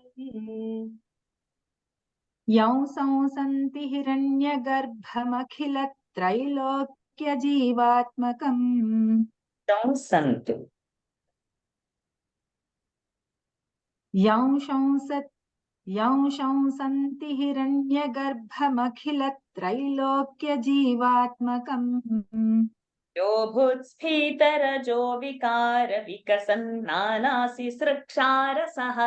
यं संसन्ति हिरण्यगर्भमखिलत्रैलोक्यजीवात्मकम्. शंसन्तु. यं शंसन्ति हिरण्यगर्भमखिलत्रैलोक्यजीवात्मकम्. यो भूत्स्फीतरजो विकार विकसन्नानासि सृक्षारसः.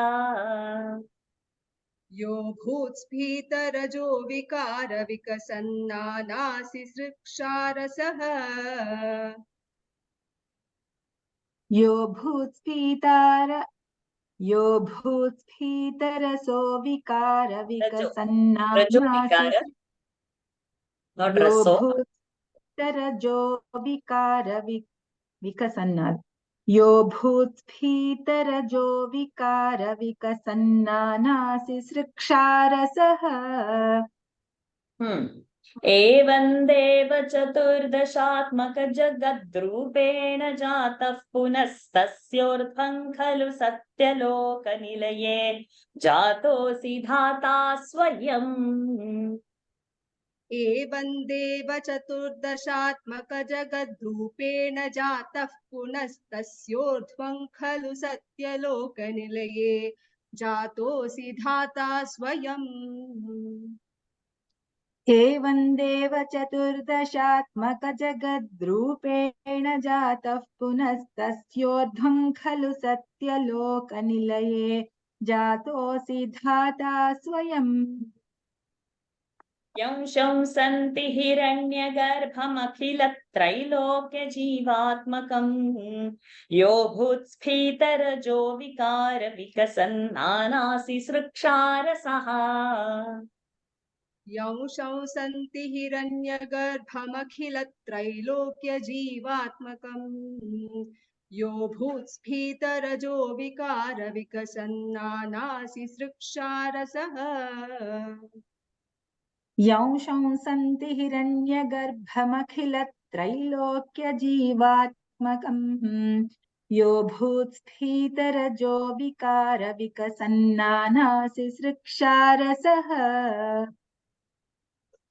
यो भूत्स्फीतरजो विकार विकसन्नानासि सृक्षारसः. यो भूत्स्फीतरसो विकार विकसन्नानासि not Yo raso. bhutarajo vikasannad. Yo bhutspitarajo vikara vikasannanasi sriksharasah. एवं देव चतुर्दशात्मक जगद्रूपेण जातः पुनस्तस्योर्ध्वं खलु सत्यलोकनिलये जातोऽसि धाता स्वयम्. एवं देव चतुर्दशात्मक जगद्रूपेण जातः पुनस्तस्योर्ध्वं खलु सत्यलोकनिलये जातोऽसि धाता स्वयम्. एवं देव चतुर्दशात्मक जगद्रूपेण जातः पुनस्तस्योर्ध्वं खलु सत्यलोकनिलये जातोऽसि धाता स्वयम्. यं शंसन्ति हिरण्यगर्भमखिलत्रैलोक्यजीवात्मकम् यो भूत्स्फीतरजो विकार विकसन्नानासि सृक्षारसः. यं शंसन्ति हिरण्यगर्भमखिलत्रैलोक्यजीवात्मकम् यो भूत्स्फीतरजो विकार विकसन्नानासि सृक्षारसः. यं शंसन्ति हिरण्यगर्भमखिलत्रैलोक्यजीवात्मकम् यो भूत्स्फीतरजो विकार विकसन्नानासि सृक्षारसः.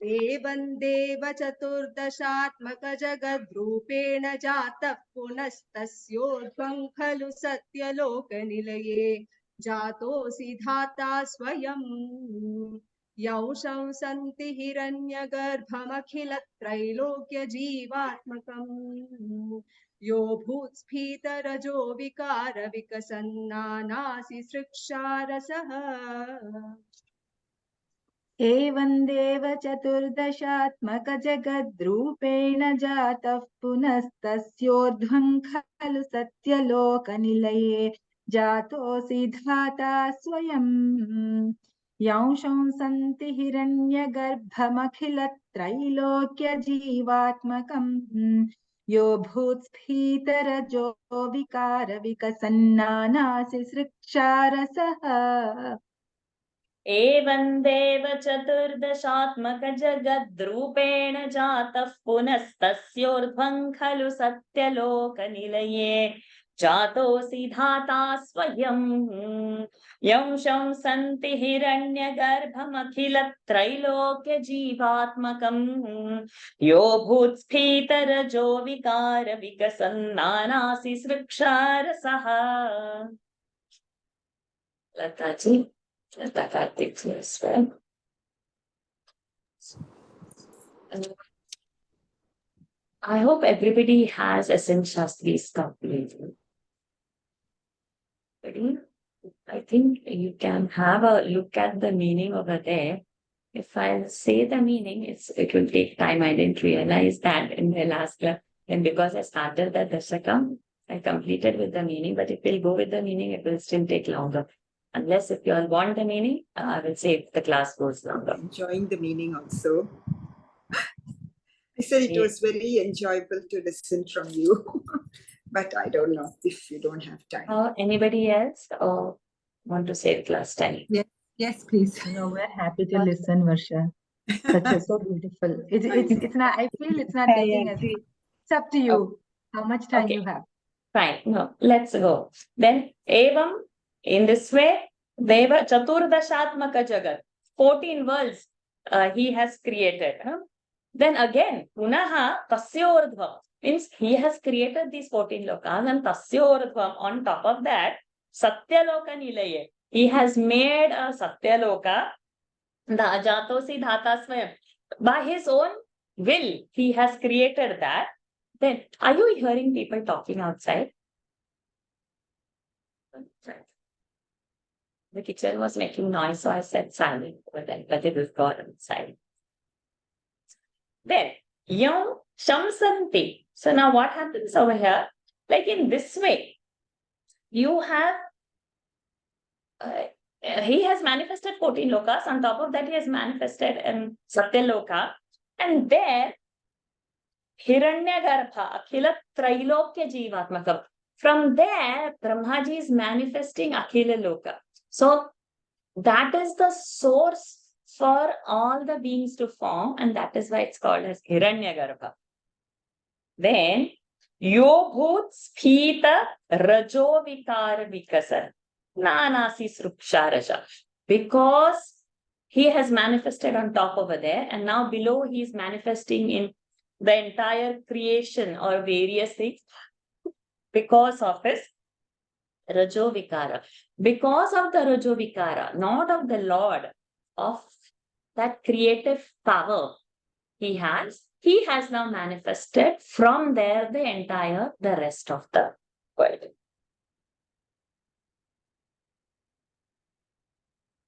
एवं देव चतुर्दशात्मक जगद्रूपेण जातः पुनस्तस्योर्ध्वं खलु सत्यलोकनिलये जातोऽसि धाता स्वयम्. यं शंसन्ति हिरण्यगर्भमखिलत्रैलोक्यजीवात्मकम् यो भूत्स्फीतरजो विकार विकसन्नानासि सृक्षारसः. एवं देव चतुर्दशात्मक जगद्रूपेण जातः पुनस्तस्योर्ध्वं खलु सत्यलोकनिलये जातोऽसि धाता स्वयम्. यं शंसन्ति हिरण्यगर्भमखिलत्रैलोक्यजीवात्मकम् यो भूत्स्फीतरजो विकार विकसन्नानासि सृक्षारसः. एवं देव चतुर्दशात्मक जगद्रूपेण जातः पुनस्तस्योर्ध्वं खलु सत्यलोकनिलये जातोऽसि धाता स्वयम्. यं शंसन्ति हिरण्यगर्भमखिलत्रैलोक्यजीवात्मकम् यो भूत्स्फीतरजो विकार विकसन्नानासि सृक्षारसः. Lata ji, Lata Karthik as well. I hope everybody has Essence Shastri's completely. Ready? I think you can have a look at the meaning over there. If I say the meaning, it will take time. I didn't realize that in the last class. And because I started the Dasakam, I completed with the meaning, but if we'll go with the meaning, it will still take longer. Unless if you all want the meaning, I will say if the class goes longer. Enjoying the meaning also. I said it was very enjoyable to listen from you, but I don't know if you don't have time. Anybody else want to say it last time? Yes, please. No, we're happy to listen, Varsha. So beautiful. It's not. I feel it's not taking us. It's up to you. How much time you have? Fine. No, let's go. Then evam, in this way, Deva Chaturdashatmaka Jagat, 14 worlds he has created. Then again, Punaha Tasyorudhvam, means he has created these 14 lokas, and Tasyorudhvam, on top of that, Satyaloka Nilaye, he has made a Satyaloka, the Ajatosi Dhata Swayam. By his own will, he has created that. Then, are you hearing people talking outside? The kitchen was making noise, so I said silent over there, but it was gone outside. Then, Yam Shamsanti. So now what happens over here? Like in this way, you have, he has manifested 14 lokas. On top of that, he has manifested Satyaloka. And there, Hiranyagarbha, Akhila Trailokya Jivatmakam. From there, Brahmaji is manifesting Akhila Loka. So that is the source for all the beings to form, and that is why it's called as Hiranyagarbha. Then, Yobhut Sphita Rajo Vikara Vikasa Nanasi Sruksharaja. Because he has manifested on top over there, and now below he is manifesting in the entire creation or various things because of his Rajo Vikara. Because of the Rajo Vikara, not of the Lord, of that creative power he has now manifested from there the rest of the world.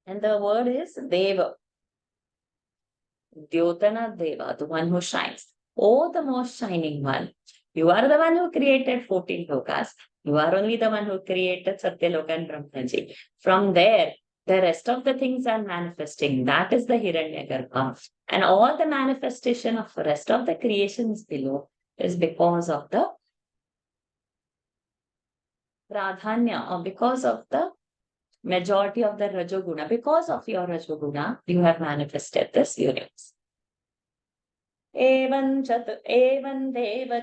And the word is Deva. Dyotana Deva, the one who shines. Oh, the most shining one. You are the one who created 14 lokas. You are only the one who created Satyaloka and Brahmaji. From there, the rest of the things are manifesting. That is the Hiranyagarbha. And all the manifestation of the rest of the creations below is because of the Pradhanya, or because of the majority of the Rajoguna. Because of your Rajoguna, you have manifested this universe. Evan Deva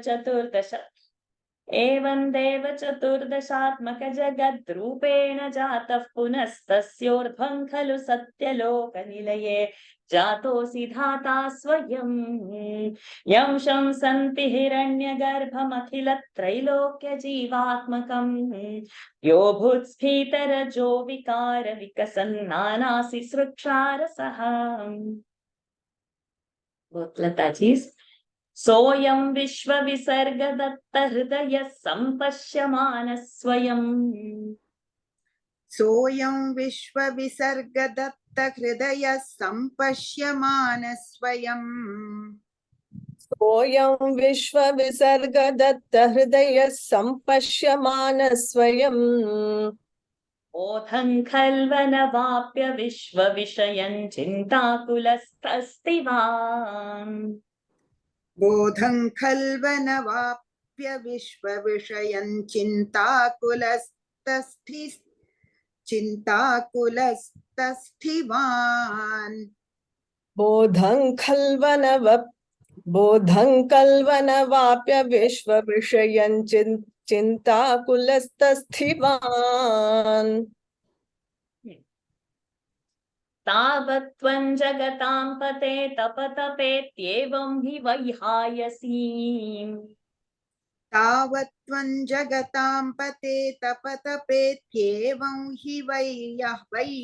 Chaturdaşatmaka Jagadrupena Jatah Punastasyordhvam Khalu Satyaloka Nilaye Jato Siddhata Swayam Yam Shamsanti Hiranyagarbham Akhila Trailokya Jivatmakam Yobhutspita Rajo Vikara Vikasan Nanasi Srukshara Saham. Both Latajis. Soyam Vishwa Visarga Datta Hridaya Sampashyamana Swayam. Soyam Vishwa Visarga Datta Hridaya Sampashyamana Swayam. Soyam Vishwa Visarga Datta Hridaya Sampashyamana Swayam. Bodham Khalvana Vapya Vishwa Vishayan Chintakulastastivām. Bodham Khalvana Vapya Vishwa Vishayan Chintakulastastivān. Bodham Kalvana Vapya Vishwa Vishayan Chintakulastastivān. Tavatvam Jagatam Pate Tapatapetyevam hi Vaihayasīm. Tavatvam Jagatam Pate Tapatapetyevam hi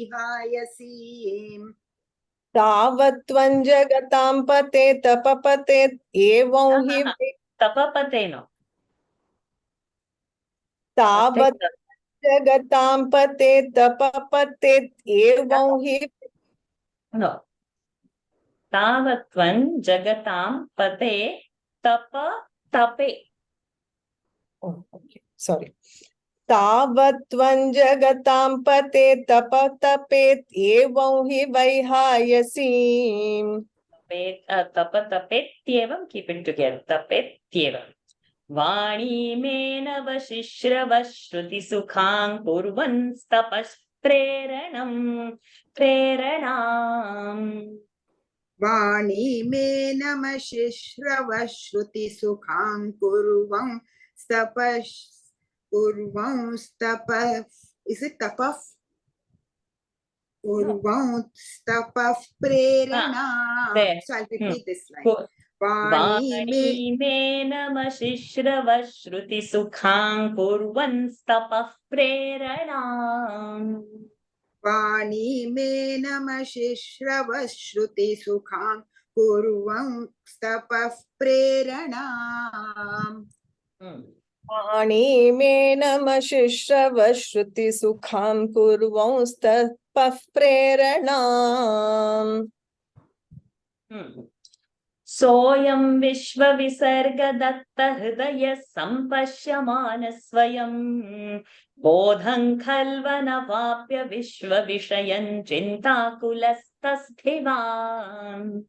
Vaihayasīm. Tavatvam Jagatam Pate Tapapate Evam hi Tapapate no. Tavat Jagatam Pate Tapapate Evam hi. No. Tavatvam Jagatam Pate Tapa Tape. Oh, okay. Sorry. Tavatvam Jagatam Pate Tapatapet Evam hi Vaihayasīm. Tapatapetyevam, keep it together. Tapetyevam. Vani mena vashishrava shruti sukhang purvan stapas preranam. Vani me namashishrava shruti sukham kurvam stapaf. Is it tapaf? Kurvam stapaf prerana. So I'll repeat this line. Vani me namashishrava shruti sukhang purvan stapas preranam. Vani me namashishrava shruti sukham kurvam stapaf preranam. Vani me namashishrava shruti sukham kurvam stapaf preranam. Soyam Vishwa Visarga Datta Hridaya Sampashyamana Swayam. Bodham Khalvana Vapya Vishwa Vishayan Chintakulastasthivām.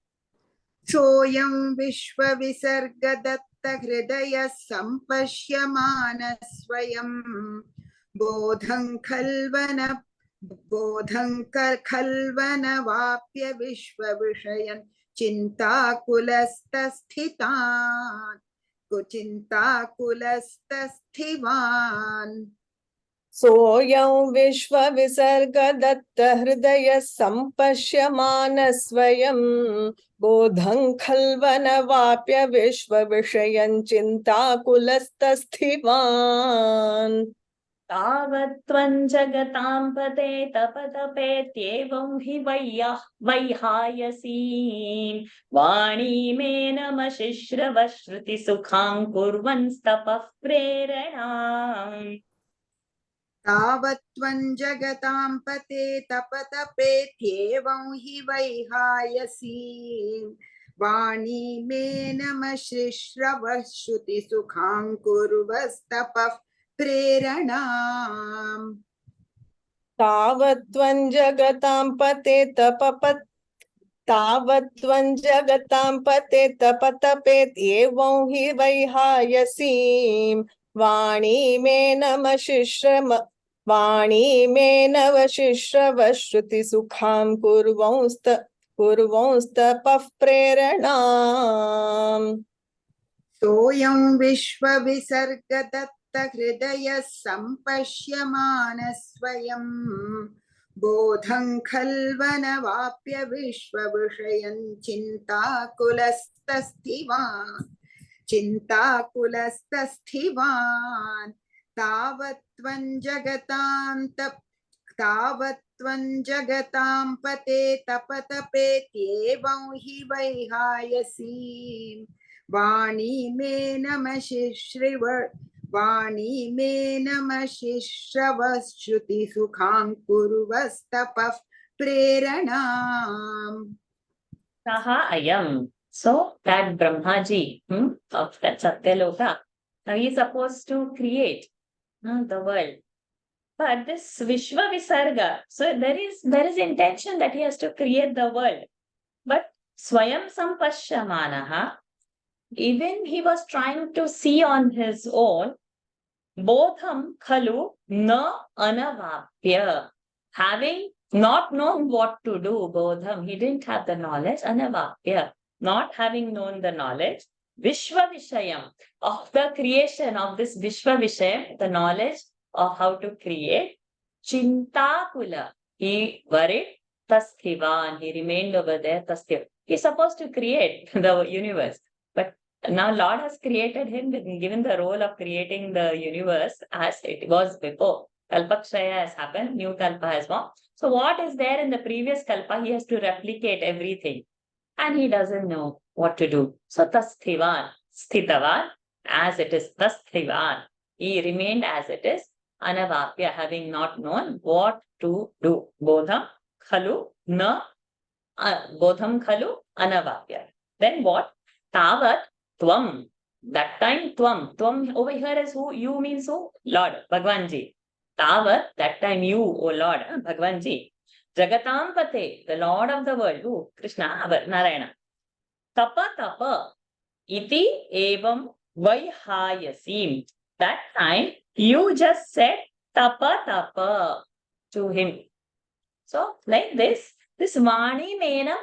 सोऽयं विश्वविसर्गदत्तहृदयः सम्पश्यमानः स्वयं बोधं खल्वन वाप्य विश्वविषयन् चिन्ताकुलस्तस्थिवान् सोऽयं विश्वविसर्गदत्तहृदयः सम्पश्यमानः स्वयं बोधं खल्वनवाप्य विश्वविषयं चिन्ताकुलस्तस्थिवान् तावत्त्वं जगतां पते तपतपेत्येवं हि वैहायसीं वाणीमेनमशिश्रवश्रुतिसुखां कुर्वंस्तपः प्रेरणाम् तावत्त्वं जगतां पते तपतपेत्येवं हि वैहायसीं वाणीमेनमश्रिश्रवश्रुतिसुखां कुर्वस्तपः प्रेरणाम् तावत्त्वं जगतां पते तावत्त्वं जगतां पते तपतपेत् एवं हि वैहायसीं वाणीमेनवशिश्रवश्रुतिसुखां कुर्वंस्तपः प्रेरणाम् सोऽयं विश्वविसर्गदत्तहृदयः सम्पश्यमानः स्वयं बोधं खल्वनवाप्य विश्वविषयं चिन्ताकुलस्तस्थिवान् तावत्त्वं जगतां पते तपतपेत्येवं हि वैहायसीं वाणीमेनमशिश्रवश्रुतिसुखां कुर्वस्तपः प्रेरणाम् Saha ayam. So that Brahmaji of that Satyaloka, now he is supposed to create the world. But this Vishwa Visarga, so there is intention that he has to create the world. But Swayam Sampashyamanaha, even he was trying to see on his own, Bodham Khalu na Anavapya, having not known what to do, Bodham, he didn't have the knowledge, Anavapya, not having known the knowledge, Vishwa Vishayam, of the creation of this Vishwa Vishayam, the knowledge of how to create, Chintakula, he worried, Tasthivan, he remained over there, Tastiv. He's supposed to create the universe, but now Lord has created him, given the role of creating the universe as it was before. Kalpakshaya has happened, new Kalpa has formed. So what is there in the previous Kalpa, he has to replicate everything. And he doesn't know what to do. So Tasthivan, Sthitavan, as it is Tasthivan. He remained as it is, Anavapya, having not known what to do. Bodham Khalu na Bodham Khalu Anavapya. Then what? Tavat Tvam. That time Tvam. Tvam over here is who? You means who? Lord, Bhagwanji. Tavat, that time you, O Lord, Bhagwanji. Jagatam Pate, the Lord of the world. Who? Krishna, our Narayana. Tapa Tapa. Iti evam Vaihayasim. That time you just said Tapa Tapa to him. So like this Vani Menam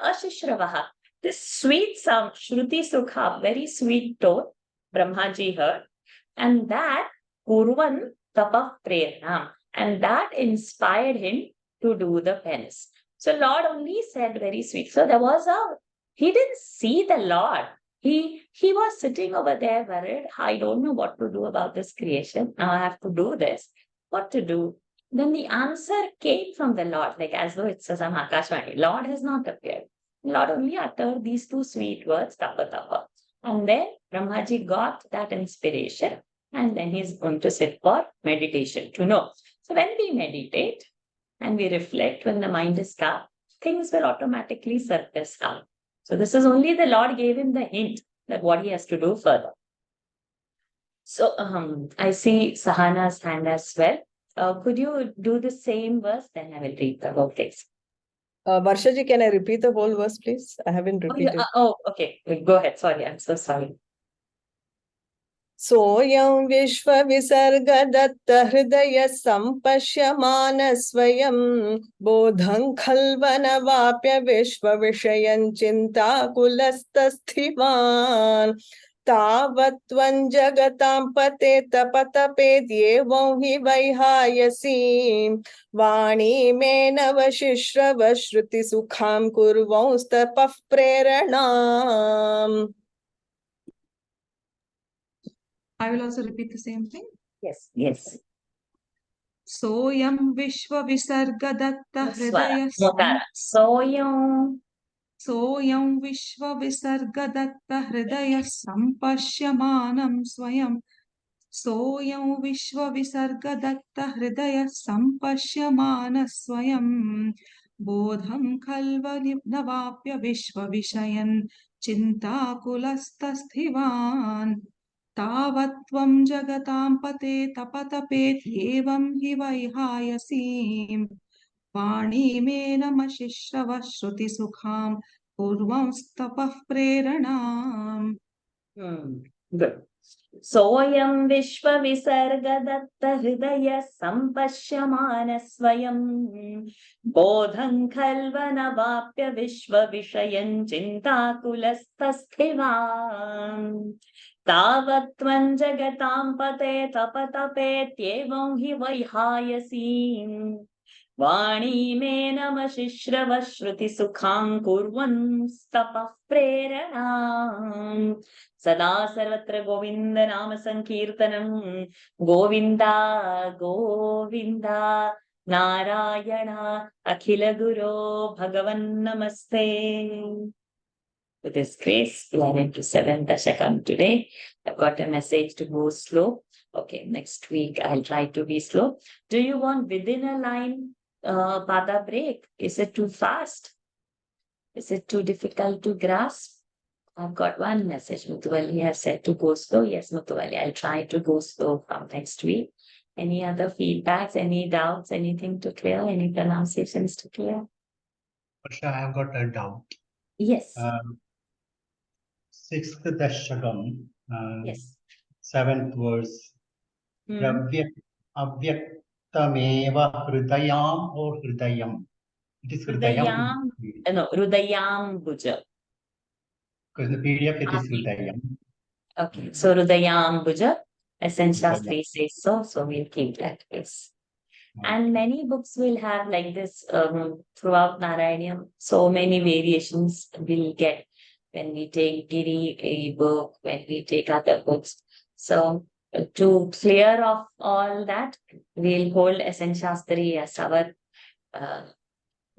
Ashishravaha. This sweet sound, Shruti Sukha, very sweet tone, Brahmaji heard, and that Kurvan Tapah Prernam, and that inspired him to do the penance. So Lord only said very sweet. So he didn't see the Lord. He was sitting over there worried, I don't know what to do about this creation. Now I have to do this. What to do? Then the answer came from the Lord, like as though it's some Akashvani. Lord has not appeared. Lord only uttered these two sweet words, Tapa Tapa. And then Brahmaji got that inspiration, and then he's going to sit for meditation to know. So when we meditate and we reflect, when the mind is calm, things will automatically surface calm. So this is only the Lord gave him the hint that what he has to do further. So I see Sahana's hand as well. Could you do the same verse? Then I will read the whole text. Varshaji, can I repeat the whole verse, please? I haven't Oh, yeah, repeated. okay. Go ahead. Sorry, I'm so sorry. सोऽयं विश्वविसर्गदत्तहृदयः सम्पश्यमान स्वयं बोधं खल्वनवाप्य विश्वविषयं चिन्ताकुलस्तस्थिवान् तावत् त्वं जगतां पतेत पतपेद्येवं हि वैहायसीं वाणीमेन वशिश्रव श्रुतिसुखां कुर्वंस्तपः प्रेरणाम्. I will also repeat the same thing. Yes, yes. Soyam Vishwa Visargadatta Swara, Hridaya Motara. Soyam. Soyam Vishwa Visargadatta Hridaya Sampashyamanam Swayam. Soyam Vishwa Visargadatta Hridaya Sampashyamana Swayam. Bodham Khalvali Navapya Vishwa Vishayan Chintakulastassthivan. तावत्त्वं जगतां पते तपतपेत्येवं हि वैहायसीं वाणीमेनमशिश्रवः श्रुतिसुखां कुर्वंस्तपः प्रेरणाम्. Good. सोऽयं विश्वविसर्गदत्तहृदयः सम्पश्यमान स्वयं बोधं खल्वनवाप्य विश्वविषयं चिन्ताकुलस्तस्थिवान् तावत् त्वं जगतां पते तपतपेत्येवं हि वैहायसीं वाणीमेनमशिश्रवः श्रुतिसुखां कुर्वंस्तपः प्रेरणाम्. सदा सर्वत्र गोविंद नाम संकीर्तनम गोविंदा गोविंदा नारायण अखिल गुरो भगवन् नमस्ते. With this grace, we are into 7th Dasakam today. I've got a message to go slow. Okay, next week I'll try to be slow. Do you want within a line pada break? Is it too fast? Is it too difficult to grasp? I've got one message. Muthuvalli has said to go slow. Yes, Muthuvalli, I'll try to go slow from next week. Any other feedbacks, any doubts, anything to clear, any pronunciations to clear? Varsha, I have got a doubt. Yes. 6th Dashakam, Yes. 7th verse. Avyaktameva Hridayam or Hridayam? It is Hridayam. No, Rudayam Bhuja. Because in the PDF it is Hridayam. Okay, so Rudayam Bhuja, Shastri says so, so we'll keep that case. And many books will have like this throughout Narayaneeyam. So many variations we'll get when we take Giri a book, when we take other books. So to clear off all that, we'll hold Shastri as our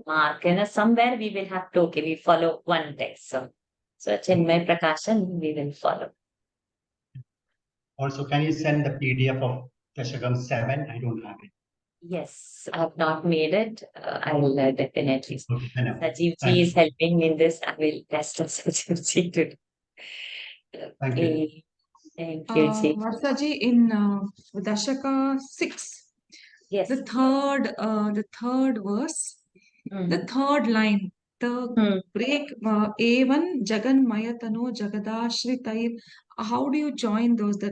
mark. And somewhere we will have to, okay, we follow one text. So Chinmay Prakashan, we will follow. Also, can you send the PDF of Dashakam 7? I don't have it. Yes, I have not made it. I will definitely. Okay, Sajivji is helping me in this. I will test Sajivji to do. Thank you. Thank you, Ji. Varsaji, in Dashaka 6, Yes. the third verse, the third line, the break, Evan Jagan Mayatano Jagadashritaiv. How do you join those? So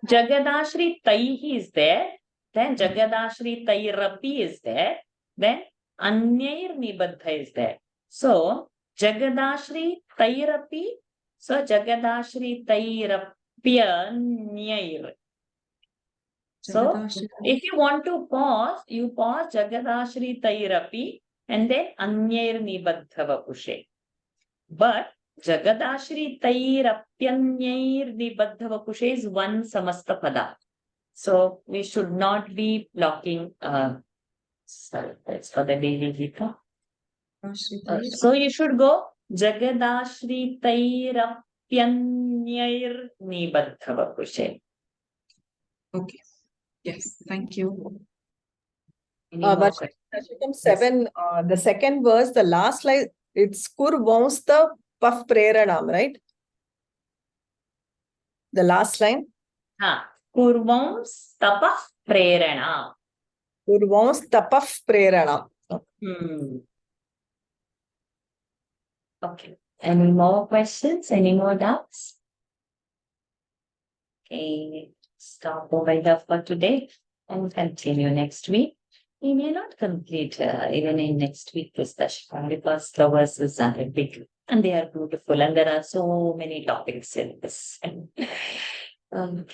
Jagadashri Taihi is there, then Jagadashri Tairapi is there, then Anyair Nibadha is there. So Jagadashri Tairapi, so Jagadashri Tairapya Nyair. So if you want to pause, you pause Jagadashri Tairapi and then Anyair Nibadha Vapushe. But Jagadashri Tairapyanyair Nibadha Vapushe is one samasta pada. So we should not be blocking. Sorry, that's for the daily Gita. So you should go Jagadashri Tairapyanyair Nibadha Vapushe. Okay. Yes, thank you. Dashakam 7, the second verse, the last line, it's Kurvamsta Paf Preranam, right? The last line. Kurvamstapah Prerana. Kurvamstapah Prerana. Okay. Any more questions? Any more doubts? Okay, stop over here for today and continue next week. We may not complete even in next week this session because the verses are big and they are beautiful and there are so many topics in this. So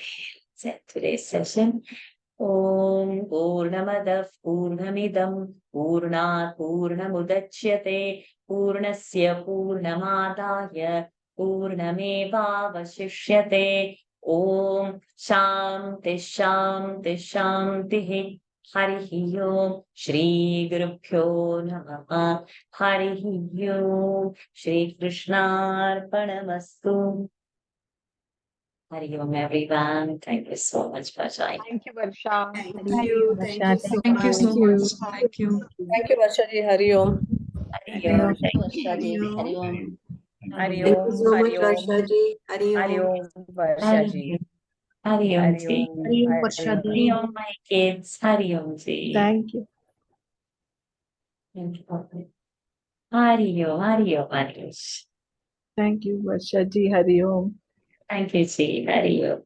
today's session. Om Purnamadah Purnamidam Purnat Purnamudachyate Purnasya Purnamadaya Purnamevavashishyate Om Shanti Shanti Shanti Harihi Om Shri Gurubhyo Namaha Harihi Om Shri Krishnarpanamastu. Hari Om everyone. Thank you so much for joining. Thank you, Varsha. Thank you. Thank you so Thank you much. so much. Thank you. Thank you, Varsha ji. Hari Om. Hari Om. Thank you. Hari Om. Hari Thank you Om. so much, Varshaji. Hari Hari Om. Om, Varsha Hari ji. Om. Hari Om Hari ji. Om. Hari Om, Hari Varsha Om. ji. Hari Om, my kids. Hari Om ji. Thank you. Thank you. Hari Om. Hari Om, Manish. Thank you, Varsha ji. Hari Om. Thank you, ji. Hari Om.